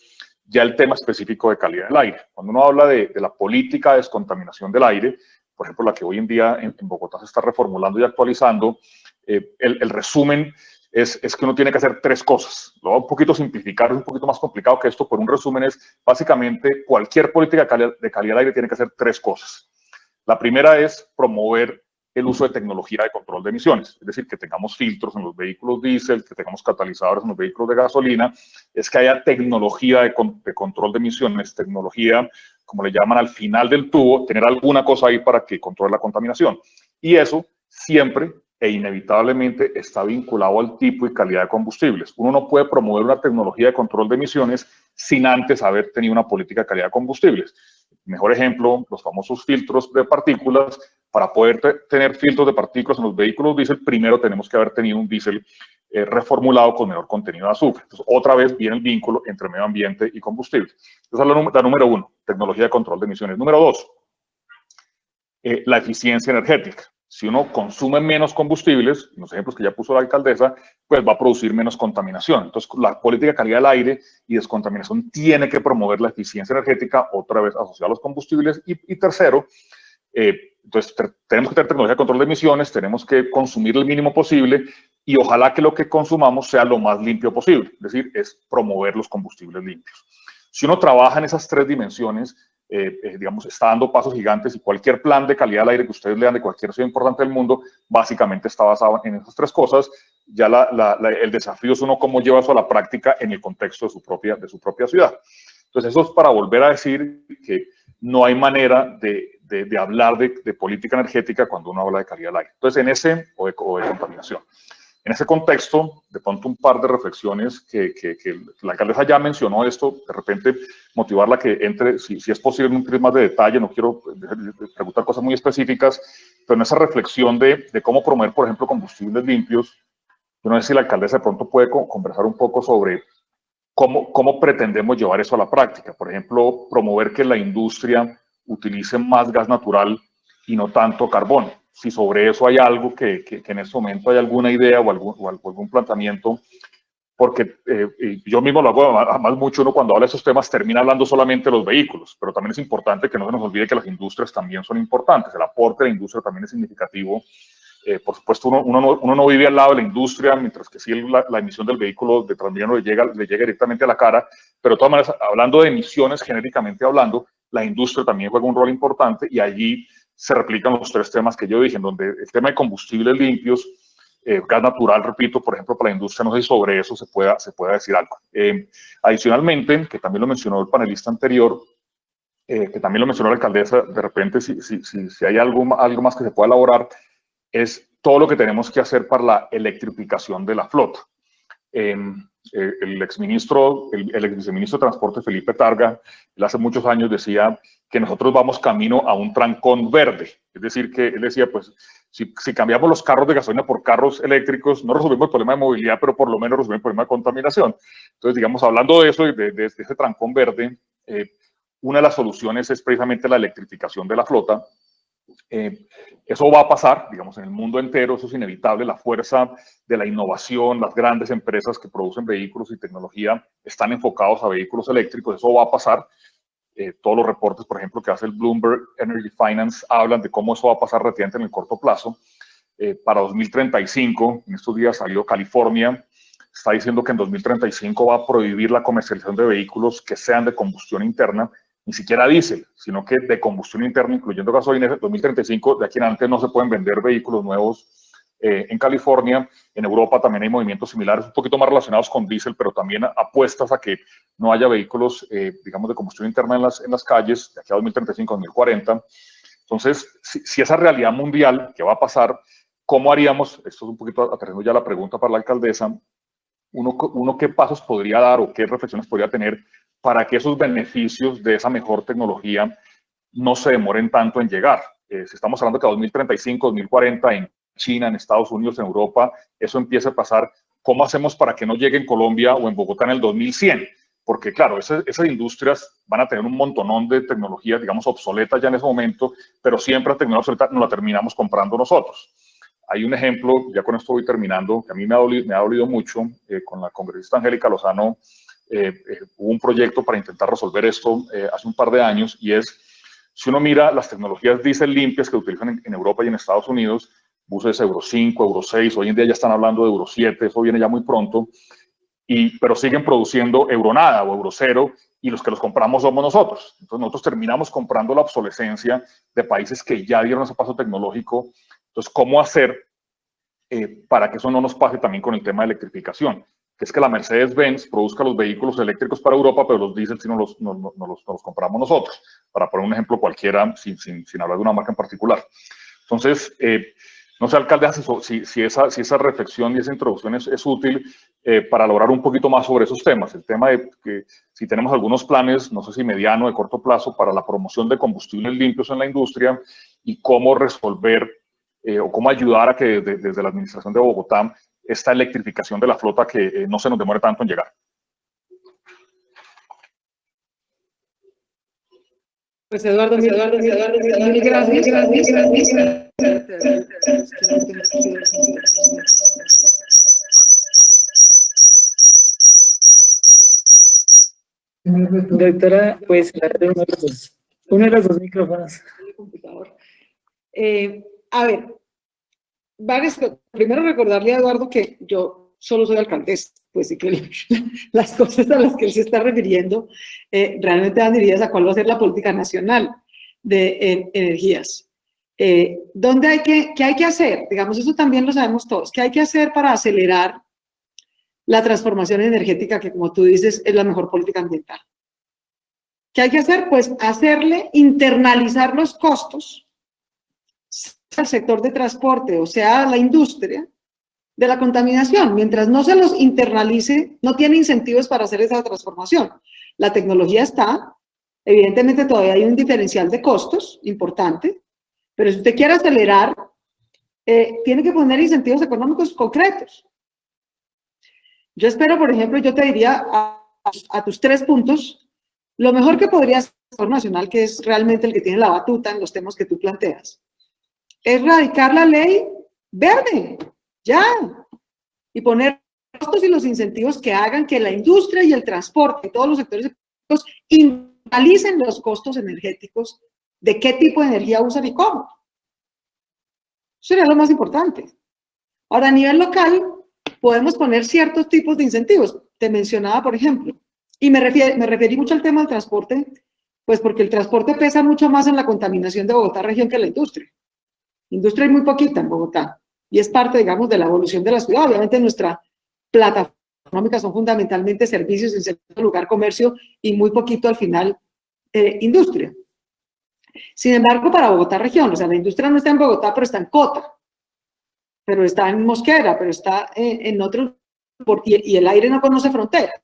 ya el tema específico de calidad del aire. Cuando uno habla de la política de descontaminación del aire, por ejemplo, la que hoy en día en Bogotá se está reformulando y actualizando, el resumen es que uno tiene que hacer tres cosas. Lo voy a un poquito simplificar, es un poquito más complicado que esto, pero un resumen es básicamente cualquier política de calidad del aire tiene que hacer tres cosas. La primera es promover el uso de tecnología de control de emisiones, es decir, que tengamos filtros en los vehículos diésel, que tengamos catalizadores en los vehículos de gasolina, es que haya tecnología de control de emisiones, tecnología, como le llaman, al final del tubo, tener alguna cosa ahí para que controle la contaminación. Y eso siempre e inevitablemente está vinculado al tipo y calidad de combustibles. Uno no puede promover una tecnología de control de emisiones sin antes haber tenido una política de calidad de combustibles. Mejor ejemplo, los famosos filtros de partículas. Para poder tener filtros de partículas en los vehículos diésel, primero tenemos que haber tenido un diésel reformulado con menor contenido de azufre. Entonces, otra vez viene el vínculo entre medio ambiente y combustible. Esa es la número 1, tecnología de control de emisiones. Número 2, la eficiencia energética. Si uno consume menos combustibles, en los ejemplos que ya puso la alcaldesa, pues va a producir menos contaminación. Entonces, la política de calidad del aire y descontaminación tiene que promover la eficiencia energética, otra vez asociada a los combustibles. Y tercero, entonces tenemos que tener tecnología de control de emisiones, tenemos que consumir el mínimo posible y ojalá que lo que consumamos sea lo más limpio posible. Es decir, es promover los combustibles limpios. Si uno trabaja en esas 3 dimensiones, digamos, está dando pasos gigantes y cualquier plan de calidad del aire que ustedes lean de cualquier ciudad importante del mundo, básicamente está basado en esas 3 cosas. Ya el desafío es uno cómo lleva eso a la práctica en el contexto de su propia ciudad. Entonces, eso es para volver a decir que no hay manera de hablar de política energética cuando uno habla de calidad del aire. Entonces, en ese, o de contaminación. En ese contexto, de pronto un par de reflexiones que la alcaldesa ya mencionó esto, de repente motivarla que entre, si es posible, en un poquito más de detalle, no quiero preguntar cosas muy específicas, pero en esa reflexión de cómo promover, por ejemplo, combustibles limpios, yo no sé si la alcaldesa de pronto puede conversar un poco sobre cómo pretendemos llevar eso a la práctica. Por ejemplo, promover que la industria utilice más gas natural y no tanto carbón. Si sobre eso hay algo que en este momento hay alguna idea o algún planteamiento, porque yo mismo lo hago, además mucho uno cuando habla de esos temas termina hablando solamente de los vehículos, pero también es importante que no se nos olvide que las industrias también son importantes, el aporte de la industria también es significativo. Por supuesto, uno no vive al lado de la industria, mientras que sí la emisión del vehículo de Transmilenio le llega directamente a la cara, pero de todas maneras, hablando de emisiones genéricamente hablando, la industria también juega un rol importante y allí se replican los 3 temas que yo dije, en donde el tema de combustibles limpios, gas natural, repito, por ejemplo, para la industria, no sé si sobre eso se pueda decir algo. Adicionalmente, que también lo mencionó el panelista anterior, que también lo mencionó la alcaldesa, de repente si hay algo más que se pueda elaborar, es todo lo que tenemos que hacer para la electrificación de la flota. El exministro de Transporte, Felipe Targa, él hace muchos años decía que nosotros vamos camino a un trancón verde. Es decir, que él decía, pues, si cambiamos los carros de gasolina por carros eléctricos, no resolvemos el problema de movilidad, pero por lo menos resolvemos el problema de contaminación. Entonces, digamos, hablando de eso, de ese trancón verde, una de las soluciones es precisamente la electrificación de la flota. Eso va a pasar, digamos, en el mundo entero, eso es inevitable, la fuerza de la innovación, las grandes empresas que producen vehículos y tecnología están enfocados a vehículos eléctricos, eso va a pasar. Todos los reportes, por ejemplo, que hace el Bloomberg Energy Finance hablan de cómo eso va a pasar relativamente en el corto plazo. Para 2035, en estos días salió California, está diciendo que en 2035 va a prohibir la comercialización de vehículos que sean de combustión interna, ni siquiera diésel, sino que de combustión interna, incluyendo gasolina. En 2035, de aquí en adelante, no se pueden vender vehículos nuevos en California. En Europa también hay movimientos similares, un poquito más relacionados con diésel, pero también apuestas a que no haya vehículos, digamos, de combustión interna en las calles de aquí a 2035, 2040. Entonces, si esa realidad mundial que va a pasar, ¿cómo haríamos? Esto es un poquito aterrizando ya la pregunta para la alcaldesa. Uno qué pasos podría dar o qué reflexiones podría tener para que esos beneficios de esa mejor tecnología no se demoren tanto en llegar. Si estamos hablando que a 2035, 2040 en China, en Estados Unidos, en Europa, eso empieza a pasar, ¿cómo hacemos para que no llegue en Colombia o en Bogotá en el 2100? Porque claro, esas industrias van a tener un montonón de tecnología, digamos, obsoleta ya en ese momento, pero siempre la tecnología obsoleta nos la terminamos comprando nosotros. Hay un ejemplo, ya con esto voy terminando, que a mí me ha dolido mucho, con la congresista Angélica Lozano, hubo un proyecto para intentar resolver esto hace un par de años, y es, si uno mira las tecnologías diésel limpias que utilizan en Europa y en Estados Unidos, buses Euro 5, Euro 6, hoy en día ya están hablando de Euro 7, eso viene ya muy pronto, pero siguen produciendo Euro nada o Euro 0, y los que los compramos somos nosotros. Entonces nosotros terminamos comprando la obsolescencia de países que ya dieron ese paso tecnológico. Entonces, ¿cómo hacer para que eso no nos pase también con el tema de electrificación? Que es que la Mercedes-Benz produzca los vehículos eléctricos para Europa, pero los diésel sí no los compramos nosotros, para poner un ejemplo cualquiera, sin hablar de una marca en particular. Entonces, No sé, alcalde, si esa reflexión y esa introducción es útil para lograr un poquito más sobre esos temas. El tema de que si tenemos algunos planes, no sé si mediano o de corto plazo, para la promoción de combustibles limpios en la industria y cómo resolver o cómo ayudar a que desde la administración de Bogotá esta electrificación de la flota que no se nos demore tanto en llegar. Pues Eduardo, mil gracias. Doctora, pues uno de los dos micrófonos. A ver, primero recordarle a Eduardo que yo solo soy alcaldesa, pues y que las cosas a las que él se está refiriendo realmente van dirigidas a cuál va a ser la política nacional de energías. ¿Qué hay que hacer? Digamos, eso también lo sabemos todos. ¿Qué hay que hacer para acelerar la transformación energética, que como tú dices, es la mejor política ambiental? ¿Qué hay que hacer? Pues internalizar los costos al sector de transporte, o sea, a la industria, de la contaminación. Mientras no se los internalice, no tiene incentivos para hacer esa transformación. La tecnología está, evidentemente todavía hay un diferencial de costos importante, pero si usted quiere acelerar, tiene que poner incentivos económicos concretos. Yo espero, por ejemplo, yo te diría a tus 3 puntos, lo mejor que podría hacer el sector nacional, que es realmente el que tiene la batuta en los temas que tú planteas, es radicar la ley verde, ya, y poner los costos y los incentivos que hagan que la industria y el transporte y todos los sectores económicos internalicen los costos energéticos de qué tipo de energía usan y cómo. Eso sería lo más importante. Ahora, a nivel local, podemos poner ciertos tipos de incentivos. Te mencionaba, por ejemplo, y me referí mucho al tema del transporte, pues porque el transporte pesa mucho más en la contaminación de Bogotá región que la industria. Industria hay muy poquita en Bogotá y es parte, digamos, de la evolución de la ciudad. Obviamente nuestra plataforma económica son fundamentalmente servicios, en segundo lugar comercio y muy poquito al final industria. Sin embargo, para Bogotá región, o sea, la industria no está en Bogotá, pero está en Cota, pero está en Mosquera, pero está en otros, y el aire no conoce fronteras.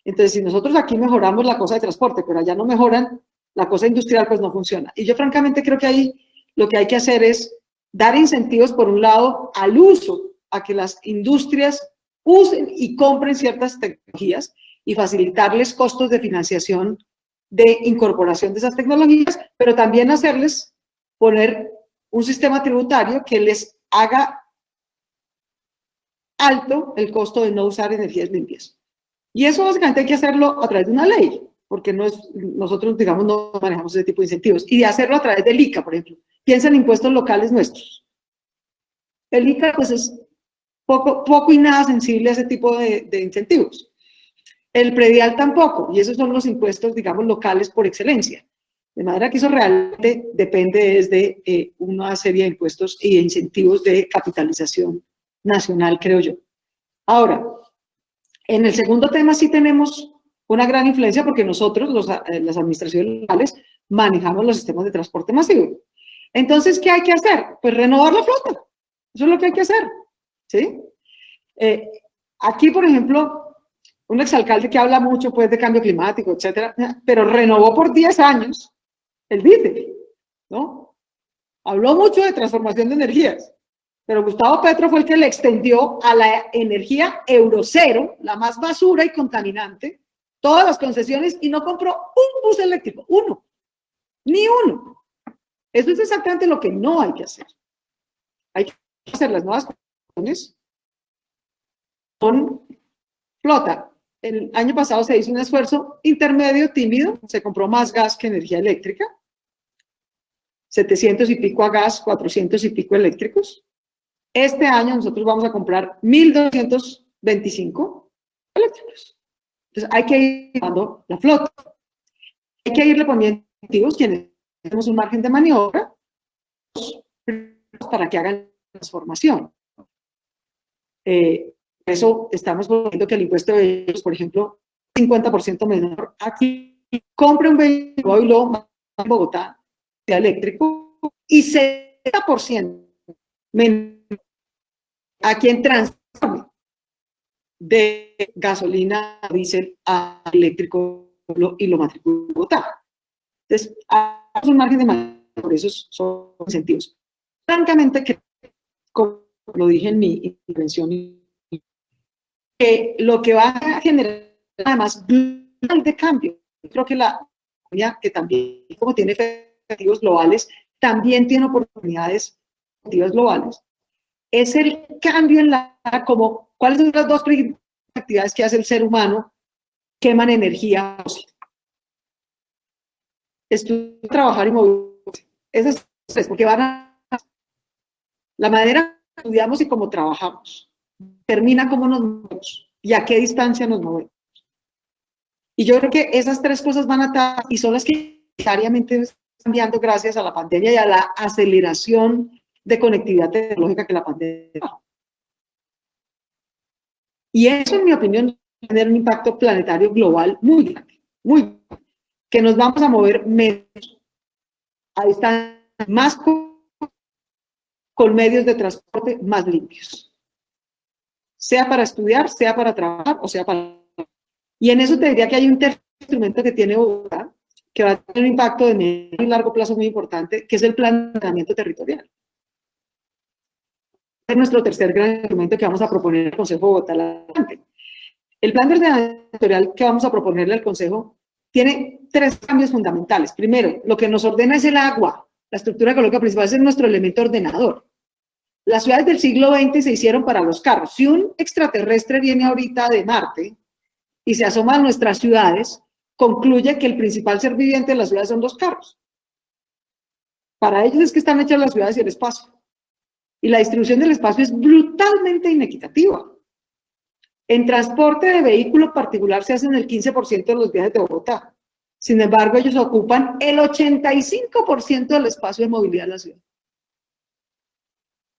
Entonces, si nosotros aquí mejoramos la cosa de transporte, pero allá no mejoran la cosa industrial, pues no funciona. Y yo francamente creo que ahí lo que hay que hacer es dar incentivos, por un lado, al uso, a que las industrias usen y compren ciertas tecnologías y facilitarles costos de financiación de incorporación de esas tecnologías, pero también hacerles poner un sistema tributario que les haga alto el costo de no usar energías limpias. Y eso básicamente hay que hacerlo a través de una ley, porque nosotros, digamos, no manejamos ese tipo de incentivos. Y de hacerlo a través del ICA, por ejemplo. Piensa en impuestos locales nuestros. El ICA, pues, es poco y nada sensible a ese tipo de incentivos. El predial tampoco, y esos son los impuestos, digamos, locales por excelencia. De manera que eso realmente depende de una serie de impuestos y de incentivos de capitalización nacional, creo yo. Ahora, en el segundo tema sí tenemos una gran influencia porque nosotros, las administraciones locales, manejamos los sistemas de transporte masivo. Entonces, ¿qué hay que hacer? Pues renovar la flota. Eso es lo que hay que hacer, ¿sí? Aquí, por ejemplo, un exalcalde que habla mucho, pues, de cambio climático, etcétera, pero renovó por 10 años el diésel, ¿no? Habló mucho de transformación de energías, pero Gustavo Petro fue el que le extendió a la energía Euro 0, la más basura y contaminante, todas las concesiones y no compró un bus eléctrico, uno, ni uno. Eso es exactamente lo que no hay que hacer. Hay que hacer las nuevas concesiones con flota. El año pasado se hizo un esfuerzo intermedio, tímido, se compró más gas que energía eléctrica, 700 y pico a gas, 400 y pico eléctricos. Este año nosotros vamos a comprar 1.225 eléctricos. Entonces hay que ir dando la flota. Hay que irle poniendo incentivos quienes tenemos un margen de maniobra para que hagan la transformación. Eso estamos poniendo que el impuesto de vehículos, por ejemplo, 50% menor. Aquí compre un vehículo y luego en Bogotá sea eléctrico y 70% menos a quien transforme de gasolina a diésel a eléctrico y lo matricula en Bogotá. Entonces, hay un margen de maniobra, por esos son incentivos. Francamente, que, como lo dije en mi intervención, que lo que va a generar, además, de cambio, creo que la economía, que también, como tiene efectivos globales, también tiene oportunidades globales, es el cambio en la, como, ¿cuáles son las dos actividades que hace el ser humano? Queman energía fósil. Estudiar, trabajar y moverse. Esas tres, porque van a... La manera que estudiamos y cómo trabajamos determina cómo nos movemos y a qué distancia nos movemos. Y yo creo que esas tres cosas van a estar, y son las que diariamente están cambiando gracias a la pandemia y a la aceleración de conectividad tecnológica que la pandemia. Y eso, en mi opinión, va a tener un impacto planetario global muy grande, muy grande, que nos vamos a mover menos, a distancia más con medios de transporte más limpios. Sea para estudiar, sea para trabajar o sea para... Y en eso te diría que hay un tercer instrumento que tiene Bogotá, que va a tener un impacto de medio y largo plazo muy importante, que es el plan de ordenamiento territorial. Es nuestro tercer gran instrumento que vamos a proponer al Consejo de Bogotá. El plan de ordenamiento territorial que vamos a proponerle al Consejo tiene tres cambios fundamentales. Primero, lo que nos ordena es el agua. La estructura ecológica principal es nuestro elemento ordenador. Las ciudades del siglo XX se hicieron para los carros. Si un extraterrestre viene ahorita de Marte y se asoma a nuestras ciudades, concluye que el principal ser viviente de las ciudades son los carros. Para ellos es que están hechas las ciudades y el espacio. Y la distribución del espacio es brutalmente inequitativa. En transporte de vehículo particular se hacen el 15% de los viajes de Bogotá. Sin embargo, ellos ocupan el 85% del espacio de movilidad de la ciudad.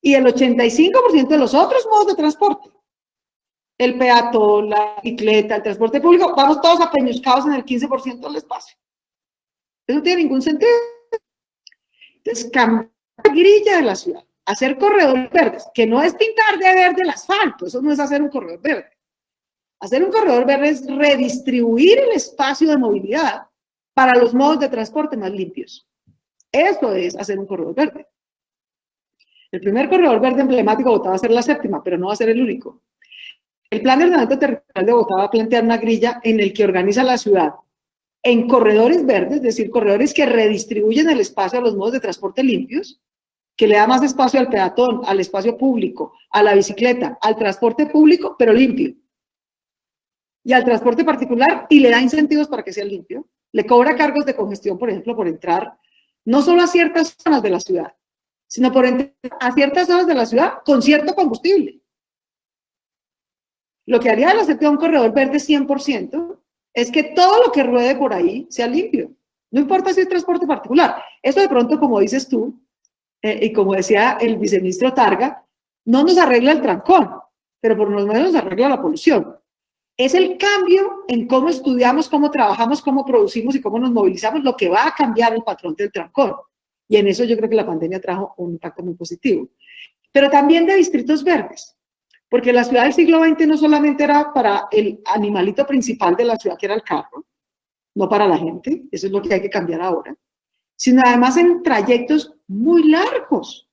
Y el 85% de los otros modos de transporte. El peatón, la bicicleta, el transporte público, vamos todos apeñuscados en el 15% del espacio. Eso no tiene ningún sentido. Entonces, cambiar la grilla de la ciudad, hacer corredores verdes, que no es pintar de verde el asfalto, eso no es hacer un corredor verde. Hacer un corredor verde es redistribuir el espacio de movilidad para los modos de transporte más limpios. Eso es hacer un corredor verde. El primer corredor verde emblemático de Bogotá va a ser la séptima, pero no va a ser el único. El plan de ordenamiento territorial de Bogotá va a plantear una grilla en el que organiza la ciudad en corredores verdes, es decir, corredores que redistribuyen el espacio a los modos de transporte limpios, que le da más espacio al peatón, al espacio público, a la bicicleta, al transporte público, pero limpio. Y al transporte particular, y le da incentivos para que sea limpio. Le cobra cargos de congestión, por ejemplo, por entrar no solo a ciertas zonas de la ciudad, sino por entrar a ciertas zonas de la ciudad con cierto combustible. Lo que haría de la séptima un corredor verde 100% es que todo lo que ruede por ahí sea limpio. No importa si es transporte particular. Eso de pronto, como dices tú, y como decía el viceministro Targa, no nos arregla el trancón, pero por lo menos nos arregla la polución. Es el cambio en cómo estudiamos, cómo trabajamos, cómo producimos y cómo nos movilizamos lo que va a cambiar el patrón del trancón. Y en eso yo creo que la pandemia trajo un impacto muy positivo. Pero también de distritos verdes, porque la ciudad del siglo XX no solamente era para el animalito principal de la ciudad, que era el carro, no para la gente, eso es lo que hay que cambiar ahora, sino además en trayectos muy largos,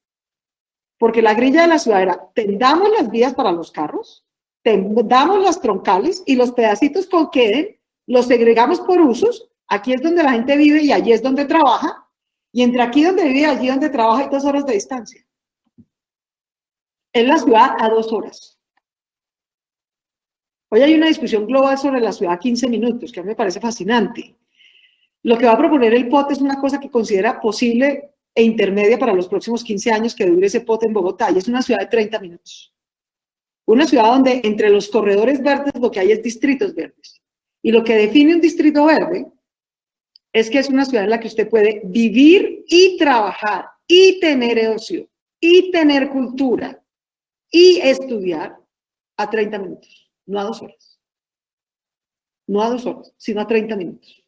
porque la grilla de la ciudad era, tendamos las vías para los carros, tendamos las troncales y los pedacitos que queden, los segregamos por usos, aquí es donde la gente vive y allí es donde trabaja, y entre aquí donde vive y allí donde trabaja hay 2 horas de distancia. Es la ciudad a 2 horas. Hoy hay una discusión global sobre la ciudad a 15 minutos, que a mí me parece fascinante. Lo que va a proponer el POT es una cosa que considera posible e intermedia para los próximos 15 años que dure ese POT en Bogotá, y es una ciudad de 30 minutos. Una ciudad donde entre los corredores verdes lo que hay es distritos verdes. Y lo que define un distrito verde es que es una ciudad en la que usted puede vivir y trabajar, y tener ocio, y tener cultura, y estudiar a 30 minutos, no a 2 horas. No a 2 horas, sino a 30 minutos.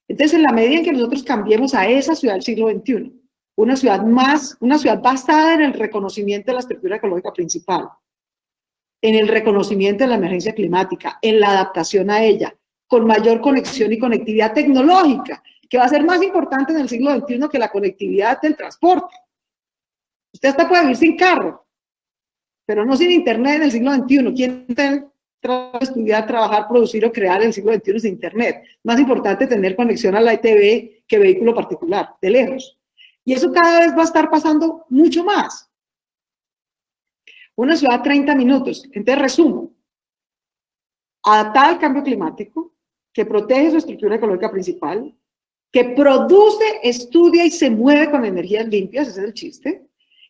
Entonces, en la medida en que nosotros cambiemos a esa ciudad del siglo XXI, una ciudad basada en el reconocimiento de la estructura ecológica principal, en el reconocimiento de la emergencia climática, en la adaptación a ella, con mayor conexión y conectividad tecnológica, que va a ser más importante en el siglo XXI que la conectividad del transporte. Usted hasta puede vivir sin carro, pero no sin internet en el siglo XXI. ¿Quién está estudiar, trabajar, producir o crear en el siglo XXI sin internet? Más importante tener conexión a la ETV que vehículo particular, de lejos. Y eso cada vez va a estar pasando mucho más. Una ciudad 30 minutos. Entonces, resumo. Adaptada al cambio climático, que protege su estructura ecológica principal, que produce, estudia y se mueve con energías limpias, ese es el chiste,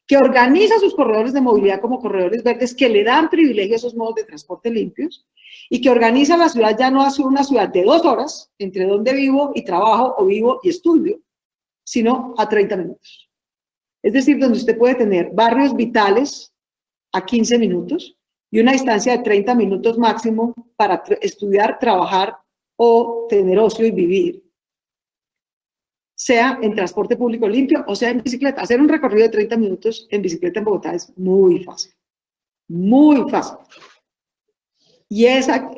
que organiza sus corredores de movilidad como corredores verdes que le dan privilegio a esos modos de transporte limpios y que organiza la ciudad ya no a ser una ciudad de 2 horas entre donde vivo y trabajo o vivo y estudio, sino a 30 minutos. Es decir, donde usted puede tener barrios vitales a 15 minutos y una distancia de 30 minutos máximo para estudiar, trabajar o tener ocio y vivir. Sea en transporte público limpio o sea en bicicleta. Hacer un recorrido de 30 minutos en bicicleta en Bogotá es muy fácil. Muy fácil. Y esa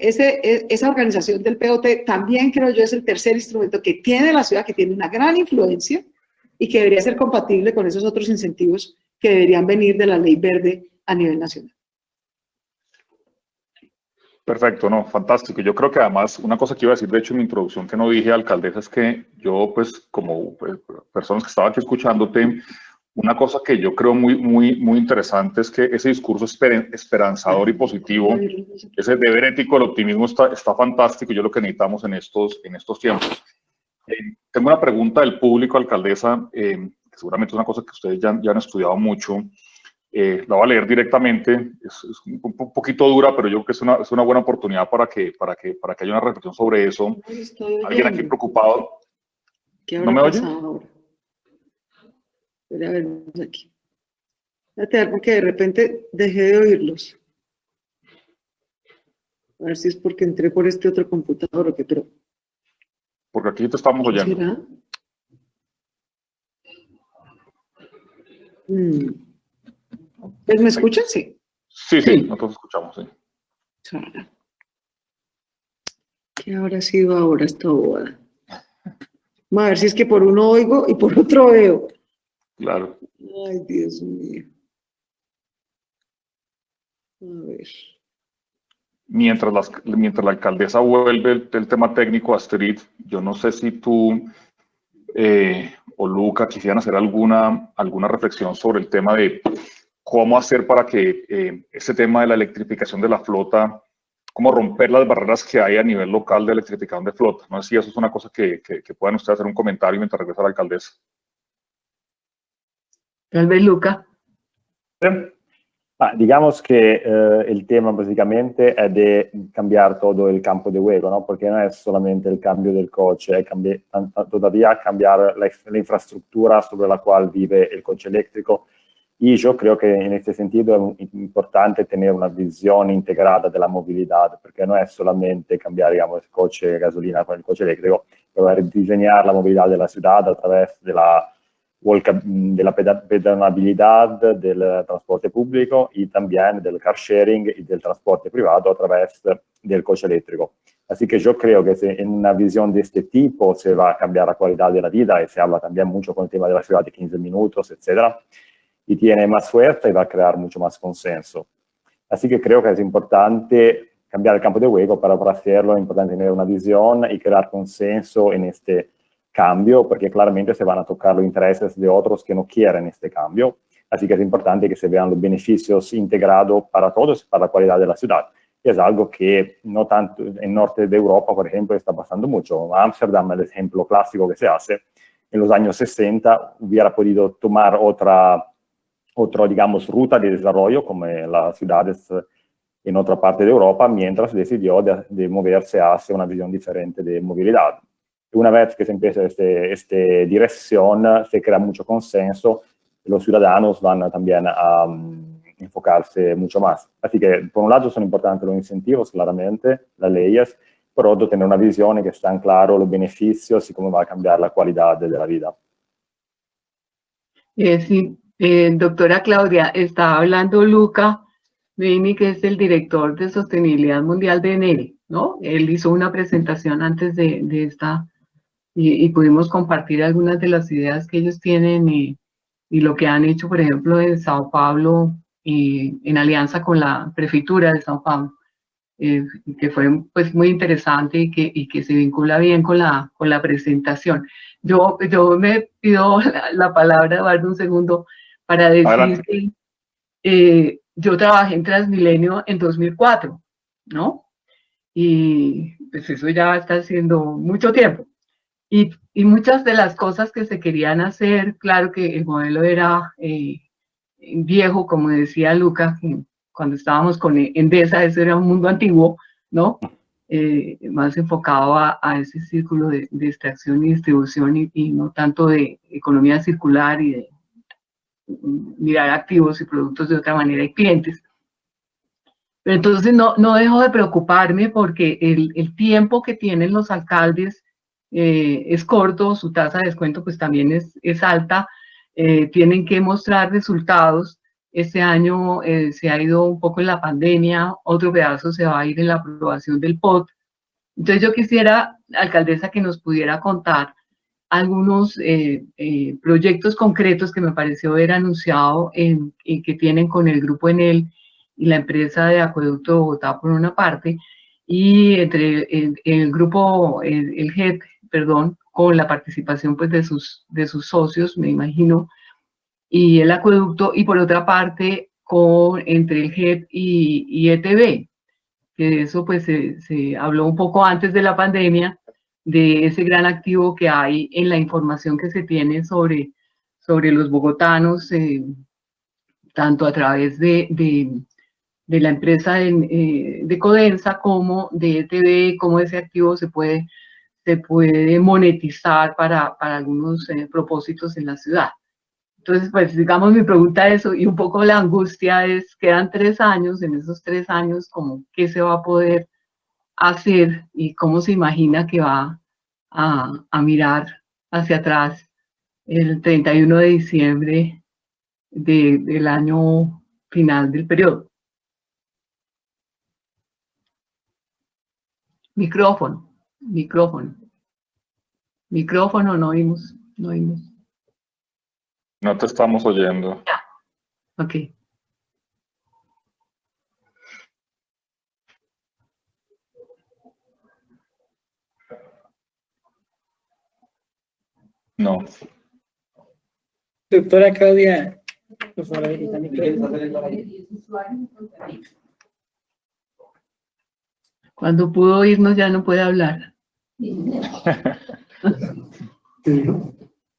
organización del POT también creo yo es el tercer instrumento que tiene la ciudad, que tiene una gran influencia y que debería ser compatible con esos otros incentivos que deberían venir de la ley verde a nivel nacional. Perfecto, no, fantástico. Yo creo que además una cosa que iba a decir, de hecho, en mi introducción que no dije, alcaldesa, es que yo, pues, como personas que estaban aquí escuchándote, una cosa que yo creo muy interesante es que ese discurso esperanzador y positivo, ese deber ético, el optimismo está fantástico. Yo lo que necesitamos en estos tiempos. Tengo una pregunta del público, alcaldesa, que seguramente es una cosa que ustedes ya han estudiado mucho. La voy a leer directamente, es un poquito dura, pero yo creo que es una buena oportunidad para que haya una reflexión sobre eso. ¿Alguien aquí preocupado? ¿No me oye? Ahora? Voy a ver aquí. Espérate, a ver, porque de repente dejé de oírlos. A ver si es porque entré por este otro computador o qué, pero... Porque aquí te estamos oyendo. ¿Será? ¿Me escuchan? Sí. Sí, nosotros escuchamos, sí. ¿Qué habrá sido ahora esta boda? Vamos a ver si es que por uno oigo y por otro veo. Claro. Ay, Dios mío. A ver. Mientras la alcaldesa vuelve el tema técnico, Astrid, yo no sé si tú o Luca quisieran hacer alguna reflexión sobre el tema de cómo hacer para que ese tema de la electrificación de la flota, cómo romper las barreras que hay a nivel local de electrificación de flota. No sé si eso es una cosa que puedan ustedes hacer un comentario mientras regresa la alcaldesa. Tal vez Luca. Digamos que el tema básicamente es de cambiar todo el campo de juego, ¿no? Porque no es solamente el cambio del coche, es todavía cambiar la infraestructura sobre la cual vive el coche eléctrico. Y yo creo que en este sentido es importante tener una visión integrada de la movilidad, porque no es solamente cambiar, digamos, el coche gasolina con el coche eléctrico, pero diseñar la movilidad de la ciudad a través de la pedonabilidad del transporte público y también del car sharing y del transporte privado a través del coche eléctrico. Así que yo creo que en una visión de este tipo se va a cambiar la calidad de la vida y se habla también mucho con el tema de la ciudad de 15 minutos, etcétera, y tiene más fuerza y va a crear mucho más consenso. Así que creo que es importante cambiar el campo de juego. Para hacerlo es importante tener una visión y crear consenso en este cambio, porque claramente se van a tocar los intereses de otros que no quieren este cambio. Así que es importante que se vean los beneficios integrados para todos, para la calidad de la ciudad. Y es algo que no tanto en norte de Europa, por ejemplo, está pasando mucho. Ámsterdam es el ejemplo clásico que se hace. En los años 60 hubiera podido tomar otra, digamos, ruta de desarrollo, como las ciudades en otra parte de Europa, mientras decidió de moverse hacia una visión diferente de movilidad. Una vez que se empieza esta dirección, se crea mucho consenso, los ciudadanos van también a enfocarse mucho más. Así que, por un lado, son importantes los incentivos, claramente, las leyes, por otro, tener una visión que están claros los beneficios y cómo va a cambiar la calidad de la vida. Sí, doctora Claudia, estaba hablando Luca Vini, que es el director de Sostenibilidad Mundial de Enel, ¿no? Él hizo una presentación antes de esta y pudimos compartir algunas de las ideas que ellos tienen y lo que han hecho, por ejemplo, en Sao Paulo, en alianza con la prefectura de Sao Paulo, que fue pues muy interesante y que se vincula bien con la presentación. Yo me pido la palabra, Eduardo, un segundo, para decir Adelante. que yo trabajé en Transmilenio en 2004, ¿no? Y pues eso ya está haciendo mucho tiempo. Y muchas de las cosas que se querían hacer, claro que el modelo era viejo, como decía Luca, cuando estábamos con Endesa, eso era un mundo antiguo, ¿no? Más enfocado a ese círculo de extracción y distribución y no tanto de economía circular y de mirar activos y productos de otra manera y clientes. Pero entonces no dejo de preocuparme porque el tiempo que tienen los alcaldes es corto, su tasa de descuento pues también es alta, tienen que mostrar resultados. Este año se ha ido un poco en la pandemia, otro pedazo se va a ir en la aprobación del POT. Entonces yo quisiera, alcaldesa, que nos pudiera contar algunos proyectos concretos que me pareció haber anunciado y que tienen con el grupo Enel y la empresa de Acueducto de Bogotá por una parte, y entre el grupo, el GEP, perdón, con la participación pues de sus socios, me imagino, y el acueducto, y por otra parte entre el GEP y ETB, que de eso pues se habló un poco antes de la pandemia, de ese gran activo que hay en la información que se tiene sobre los bogotanos, tanto a través de la empresa de Codensa como de ETB, cómo ese activo se puede monetizar para algunos propósitos en la ciudad. Entonces, pues digamos, mi pregunta es, y un poco la angustia es, quedan 3 años, en esos 3 años, como qué se va a poder hacer y cómo se imagina que va a mirar hacia atrás el 31 de diciembre del año final del periodo. Micrófono, no oímos. No te estamos oyendo. Ok. No. Doctora Claudia, por favor, Cuando pudo oírnos ya no puede hablar.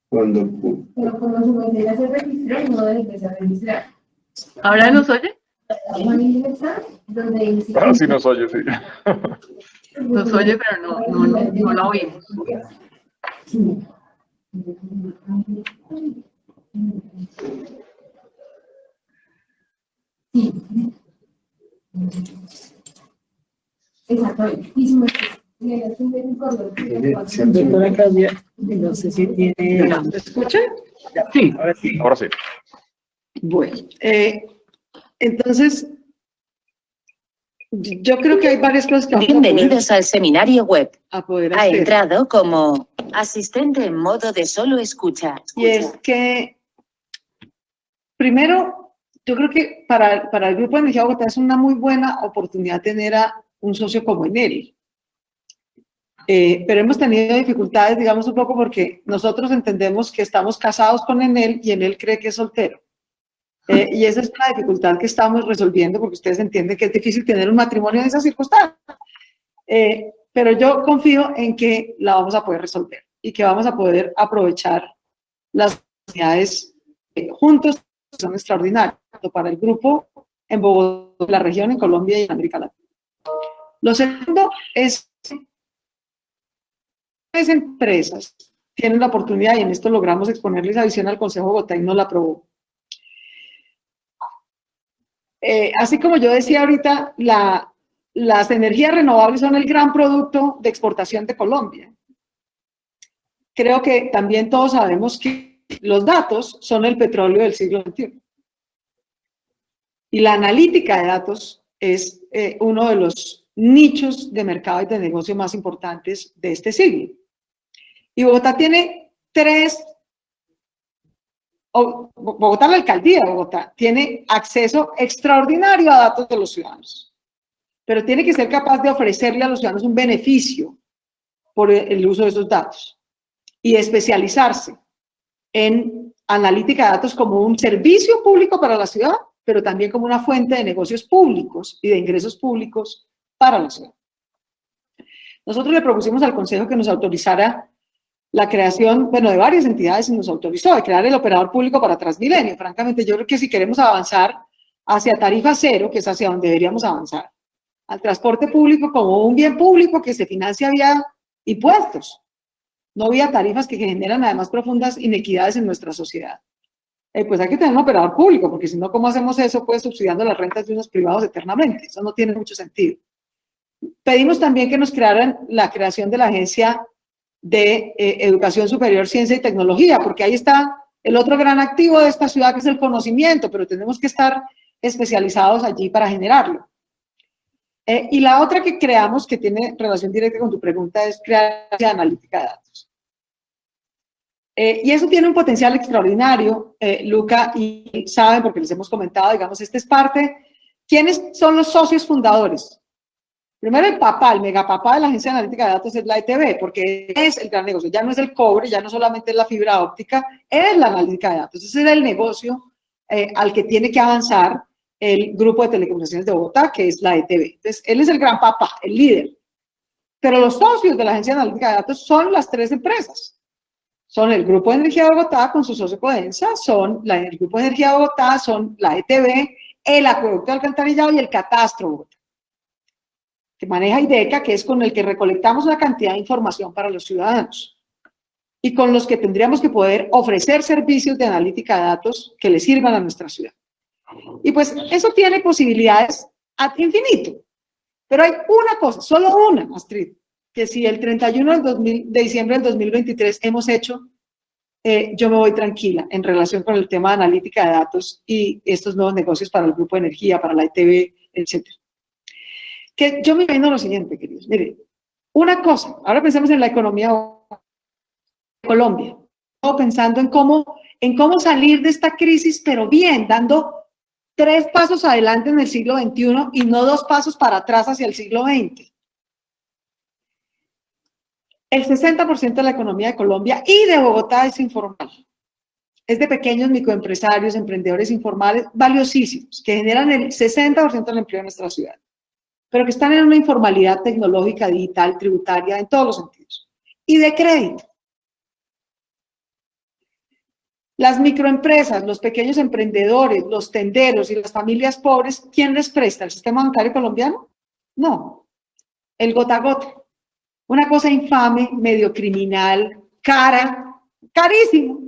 Cuando pudo. Pero como su bandera se registró, no debe empezar a registrar. ¿Ahora nos oye? Ah, sí nos oye, sí. Nos oye, pero no la oímos. Sí. Exactamente. doctora Claudia, no sé si tiene... ¿Me escuchan? Sí. Ahora sí. Ahora sí. Bueno, entonces, yo creo que hay varias cosas que vamos Bienvenidos al seminario web. a poder Ha hacer. entrado como asistente en modo de solo escucha. Y es que, primero, yo creo que para el Grupo de Energía Bogotá es una muy buena oportunidad tener a un socio como Enel. Pero hemos tenido dificultades, digamos, un poco porque nosotros entendemos que estamos casados con Enel y Enel cree que es soltero. Y esa es una dificultad que estamos resolviendo porque ustedes entienden que es difícil tener un matrimonio en esas circunstancias. Pero yo confío en que la vamos a poder resolver y que vamos a poder aprovechar las oportunidades juntos, que son extraordinarias, tanto para el grupo en Bogotá, en la región, en Colombia y en América Latina. Lo segundo es que las empresas tienen la oportunidad, y en esto logramos exponerles esa visión al Consejo de Bogotá y no la aprobó. Así como yo decía ahorita, las energías renovables son el gran producto de exportación de Colombia. Creo que también todos sabemos que los datos son el petróleo del siglo XXI. Y la analítica de datos es uno de los nichos de mercado y de negocio más importantes de este siglo. Y Bogotá tiene Bogotá, la alcaldía de Bogotá, tiene acceso extraordinario a datos de los ciudadanos, pero tiene que ser capaz de ofrecerle a los ciudadanos un beneficio por el uso de esos datos y especializarse en analítica de datos como un servicio público para la ciudad, pero también como una fuente de negocios públicos y de ingresos públicos para la ciudad. Nosotros le propusimos al Consejo que nos autorizara la creación, bueno, de varias entidades, y nos autorizó de crear el operador público para Transmilenio. Francamente, yo creo que si queremos avanzar hacia tarifa cero, que es hacia donde deberíamos avanzar, al transporte público como un bien público que se financia vía impuestos, no vía tarifas que generan además profundas inequidades en nuestra sociedad. Pues hay que tener un operador público, porque si no, ¿cómo hacemos eso? Pues subsidiando las rentas de unos privados eternamente. Eso no tiene mucho sentido. Pedimos también que nos crearan la creación de la Agencia de Educación Superior, Ciencia y Tecnología, porque ahí está el otro gran activo de esta ciudad, que es el conocimiento, pero tenemos que estar especializados allí para generarlo. Y la otra que creamos, que tiene relación directa con tu pregunta, es crear la analítica de datos. Y eso tiene un potencial extraordinario, Luca, y saben, porque les hemos comentado, digamos, esta es parte. ¿Quiénes son los socios fundadores? Primero, el papá, el megapapá de la Agencia de Analítica de Datos es la ETB, porque es el gran negocio. Ya no es el cobre, ya no solamente es la fibra óptica, es la analítica de datos. Ese es el negocio al que tiene que avanzar el Grupo de Telecomunicaciones de Bogotá, que es la ETB. Entonces, él es el gran papá, el líder. Pero los socios de la Agencia de Analítica de Datos son las tres empresas. Son el Grupo de Energía de Bogotá con su socio Codensa, son el Grupo de Energía de Bogotá, son la ETB, el Acueducto de Alcantarillado y el Catastro Bogotá, que maneja IDECA, que es con el que recolectamos una cantidad de información para los ciudadanos y con los que tendríamos que poder ofrecer servicios de analítica de datos que le sirvan a nuestra ciudad. Y pues eso tiene posibilidades ad infinito. Pero hay una cosa, solo una, Astrid, que si el 31 de diciembre del 2023 hemos hecho, yo me voy tranquila en relación con el tema de analítica de datos y estos nuevos negocios para el Grupo de Energía, para la ETB, etc. Que yo me imagino lo siguiente, queridos. Miren, una cosa, ahora pensemos en la economía de Colombia, pensando en cómo salir de esta crisis, pero bien, dando 3 pasos adelante en el siglo XXI y no 2 pasos para atrás hacia el siglo XX. El 60% de la economía de Colombia y de Bogotá es informal. Es de pequeños microempresarios, emprendedores informales valiosísimos, que generan el 60% del empleo en nuestra ciudad, pero que están en una informalidad tecnológica, digital, tributaria, en todos los sentidos. Y de crédito. Las microempresas, los pequeños emprendedores, los tenderos y las familias pobres, ¿quién les presta? ¿El sistema bancario colombiano? No, el gota a gota. Una cosa infame, medio criminal, cara, carísimo.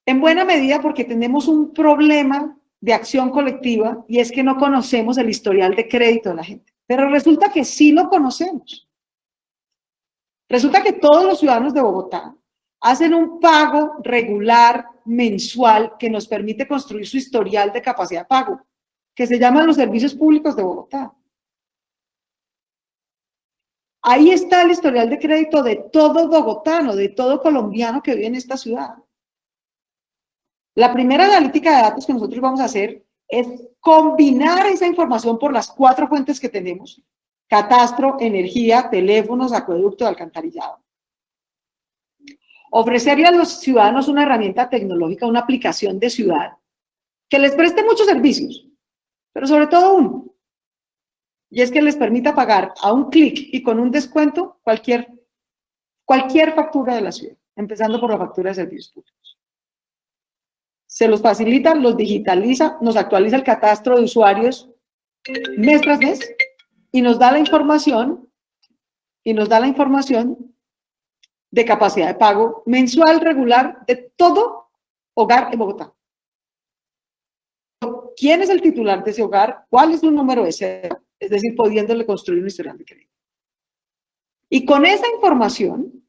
En buena medida porque tenemos un problema de acción colectiva y es que no conocemos el historial de crédito de la gente. Pero resulta que sí lo conocemos. Resulta que todos los ciudadanos de Bogotá hacen un pago regular mensual que nos permite construir su historial de capacidad de pago, que se llaman los servicios públicos de Bogotá. Ahí está el historial de crédito de todo bogotano, de todo colombiano que vive en esta ciudad. La primera analítica de datos que nosotros vamos a hacer es combinar esa información por las 4 fuentes que tenemos: catastro, energía, teléfonos, acueducto, alcantarillado. Ofrecerle a los ciudadanos una herramienta tecnológica, una aplicación de ciudad, que les preste muchos servicios, pero sobre todo uno, y es que les permita pagar a un clic y con un descuento cualquier factura de la ciudad, empezando por la factura de servicios públicos. Se los facilita, los digitaliza, nos actualiza el catastro de usuarios mes tras mes y nos da la información de capacidad de pago mensual regular de todo hogar en Bogotá. ¿Quién es el titular de ese hogar? ¿Cuál es su número de cédula? Es decir, pudiéndole construir un historial de crédito. Y con esa información,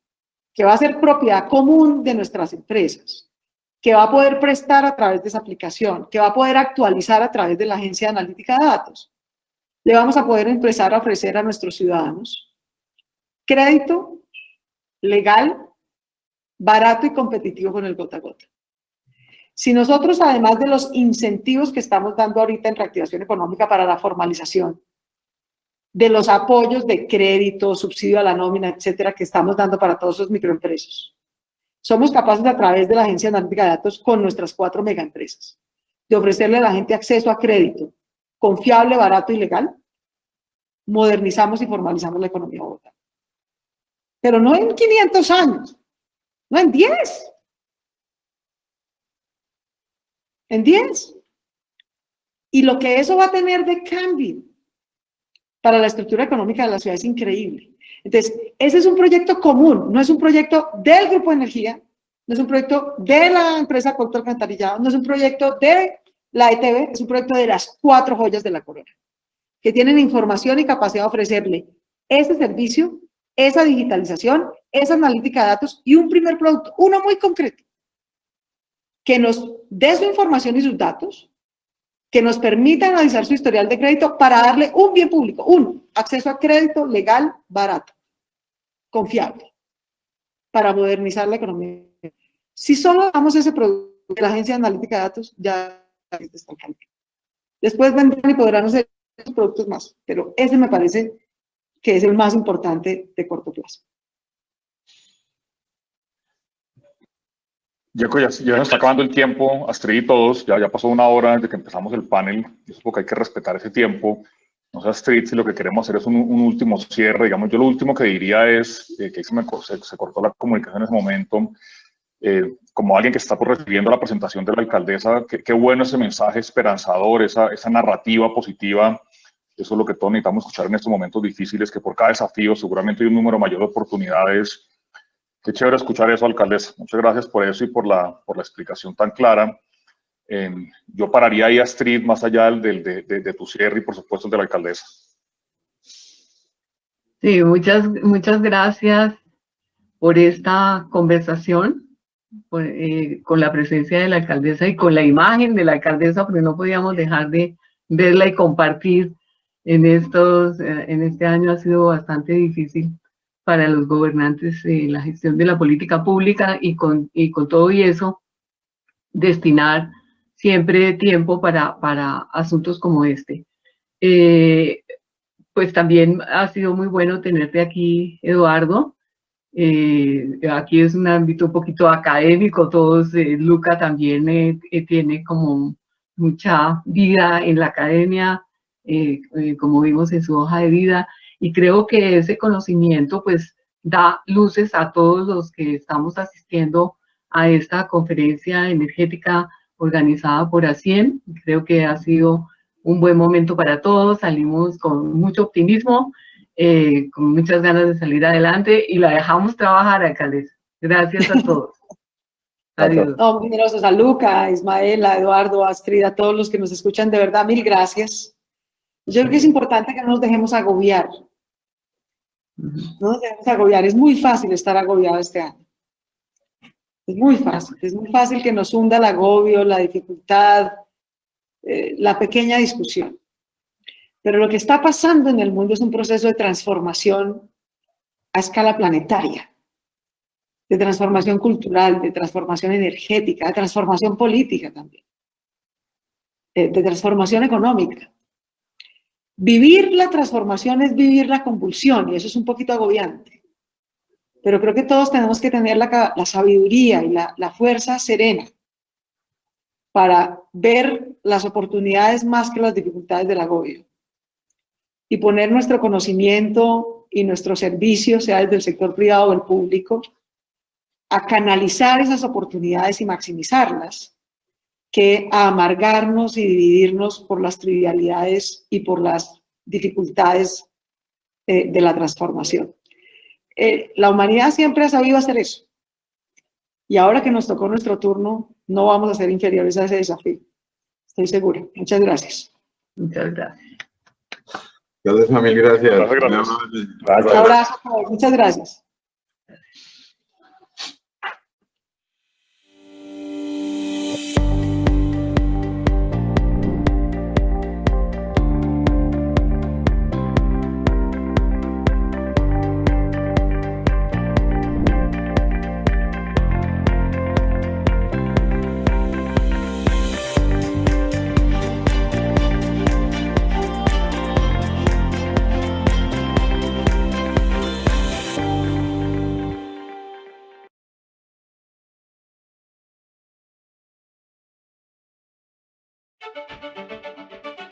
que va a ser propiedad común de nuestras empresas, que va a poder prestar a través de esa aplicación, que va a poder actualizar a través de la Agencia de Analítica de Datos. Le vamos a poder empezar a ofrecer a nuestros ciudadanos crédito legal, barato y competitivo con el gota a gota. Si nosotros, además de los incentivos que estamos dando ahorita en reactivación económica para la formalización, de los apoyos de crédito, subsidio a la nómina, etcétera, que estamos dando para todos los microempresas, somos capaces a través de la Agencia de Analítica de Datos con nuestras 4 megaempresas de ofrecerle a la gente acceso a crédito confiable, barato y legal, modernizamos y formalizamos la economía de Bogotá. Pero no en 500 años, no en 10. En 10. Y lo que eso va a tener de cambio para la estructura económica de la ciudad es increíble. Entonces, ese es un proyecto común, no es un proyecto del Grupo de Energía, no es un proyecto de la empresa Acueducto Alcantarillado, no es un proyecto de la ETB, es un proyecto de las 4 joyas de la corona, que tienen información y capacidad de ofrecerle ese servicio, esa digitalización, esa analítica de datos y un primer producto, uno muy concreto, que nos dé su información y sus datos, que nos permita analizar su historial de crédito para darle un bien público, acceso a crédito legal, barato, confiable, para modernizar la economía. Si solo damos ese producto de la Agencia de Analítica de Datos, ya está el cambio. Después vendrán y podrán hacer productos más, pero ese me parece que es el más importante de corto plazo. Ya nos está acabando el tiempo, Astrid y todos, ya pasó 1 hora desde que empezamos el panel, y eso es porque hay que respetar ese tiempo. No sé, Astrid, si lo que queremos hacer es un último cierre, digamos, yo lo último que diría es que se cortó la comunicación en ese momento, como alguien que está recibiendo la presentación de la alcaldesa, qué bueno ese mensaje esperanzador, esa narrativa positiva. Eso es lo que todos necesitamos escuchar en estos momentos difíciles, que por cada desafío seguramente hay un número mayor de oportunidades. Qué chévere escuchar eso, alcaldesa. Muchas gracias por eso y por la explicación tan clara. Yo pararía ahí, Astrid, más allá de tu cierre y por supuesto el de la alcaldesa. Sí, muchas gracias por esta conversación, con la presencia de la alcaldesa y con la imagen de la alcaldesa, porque no podíamos dejar de verla y compartir en este año. Ha sido bastante difícil para los gobernantes la gestión de la política pública y con todo y eso destinar siempre tiempo para asuntos como este. Pues también ha sido muy bueno tenerte aquí, Eduardo. Aquí es un ámbito un poquito académico, todos, Luca también tiene como mucha vida en la academia, como vimos en su hoja de vida, y creo que ese conocimiento pues da luces a todos los que estamos asistiendo a esta conferencia energética organizada por ASIEM. Creo que ha sido un buen momento para todos, salimos con mucho optimismo, con muchas ganas de salir adelante y la dejamos trabajar, alcaldesa. Gracias a todos. Adiós. No, muy generosos a Luca, a Ismael, a Eduardo, a Astrid, a todos los que nos escuchan, de verdad, 1000 gracias. Yo creo que es importante que no nos dejemos agobiar. No nos dejemos agobiar. Es muy fácil estar agobiado este año. Es muy fácil que nos hunda el agobio, la dificultad, la pequeña discusión. Pero lo que está pasando en el mundo es un proceso de transformación a escala planetaria, de transformación cultural, de transformación energética, de transformación política también, de transformación económica. Vivir la transformación es vivir la convulsión y eso es un poquito agobiante. Pero creo que todos tenemos que tener la sabiduría y la fuerza serena para ver las oportunidades más que las dificultades del agobio y poner nuestro conocimiento y nuestro servicio, sea desde el sector privado o el público, a canalizar esas oportunidades y maximizarlas, que a amargarnos y dividirnos por las trivialidades y por las dificultades de la transformación. La humanidad siempre ha sabido hacer eso. Y ahora que nos tocó nuestro turno, no vamos a ser inferiores a ese desafío. Estoy segura. Muchas gracias. Muchas gracias. Entonces, 1000 gracias. Gracias. Un abrazo a todos. Muchas gracias. Chao.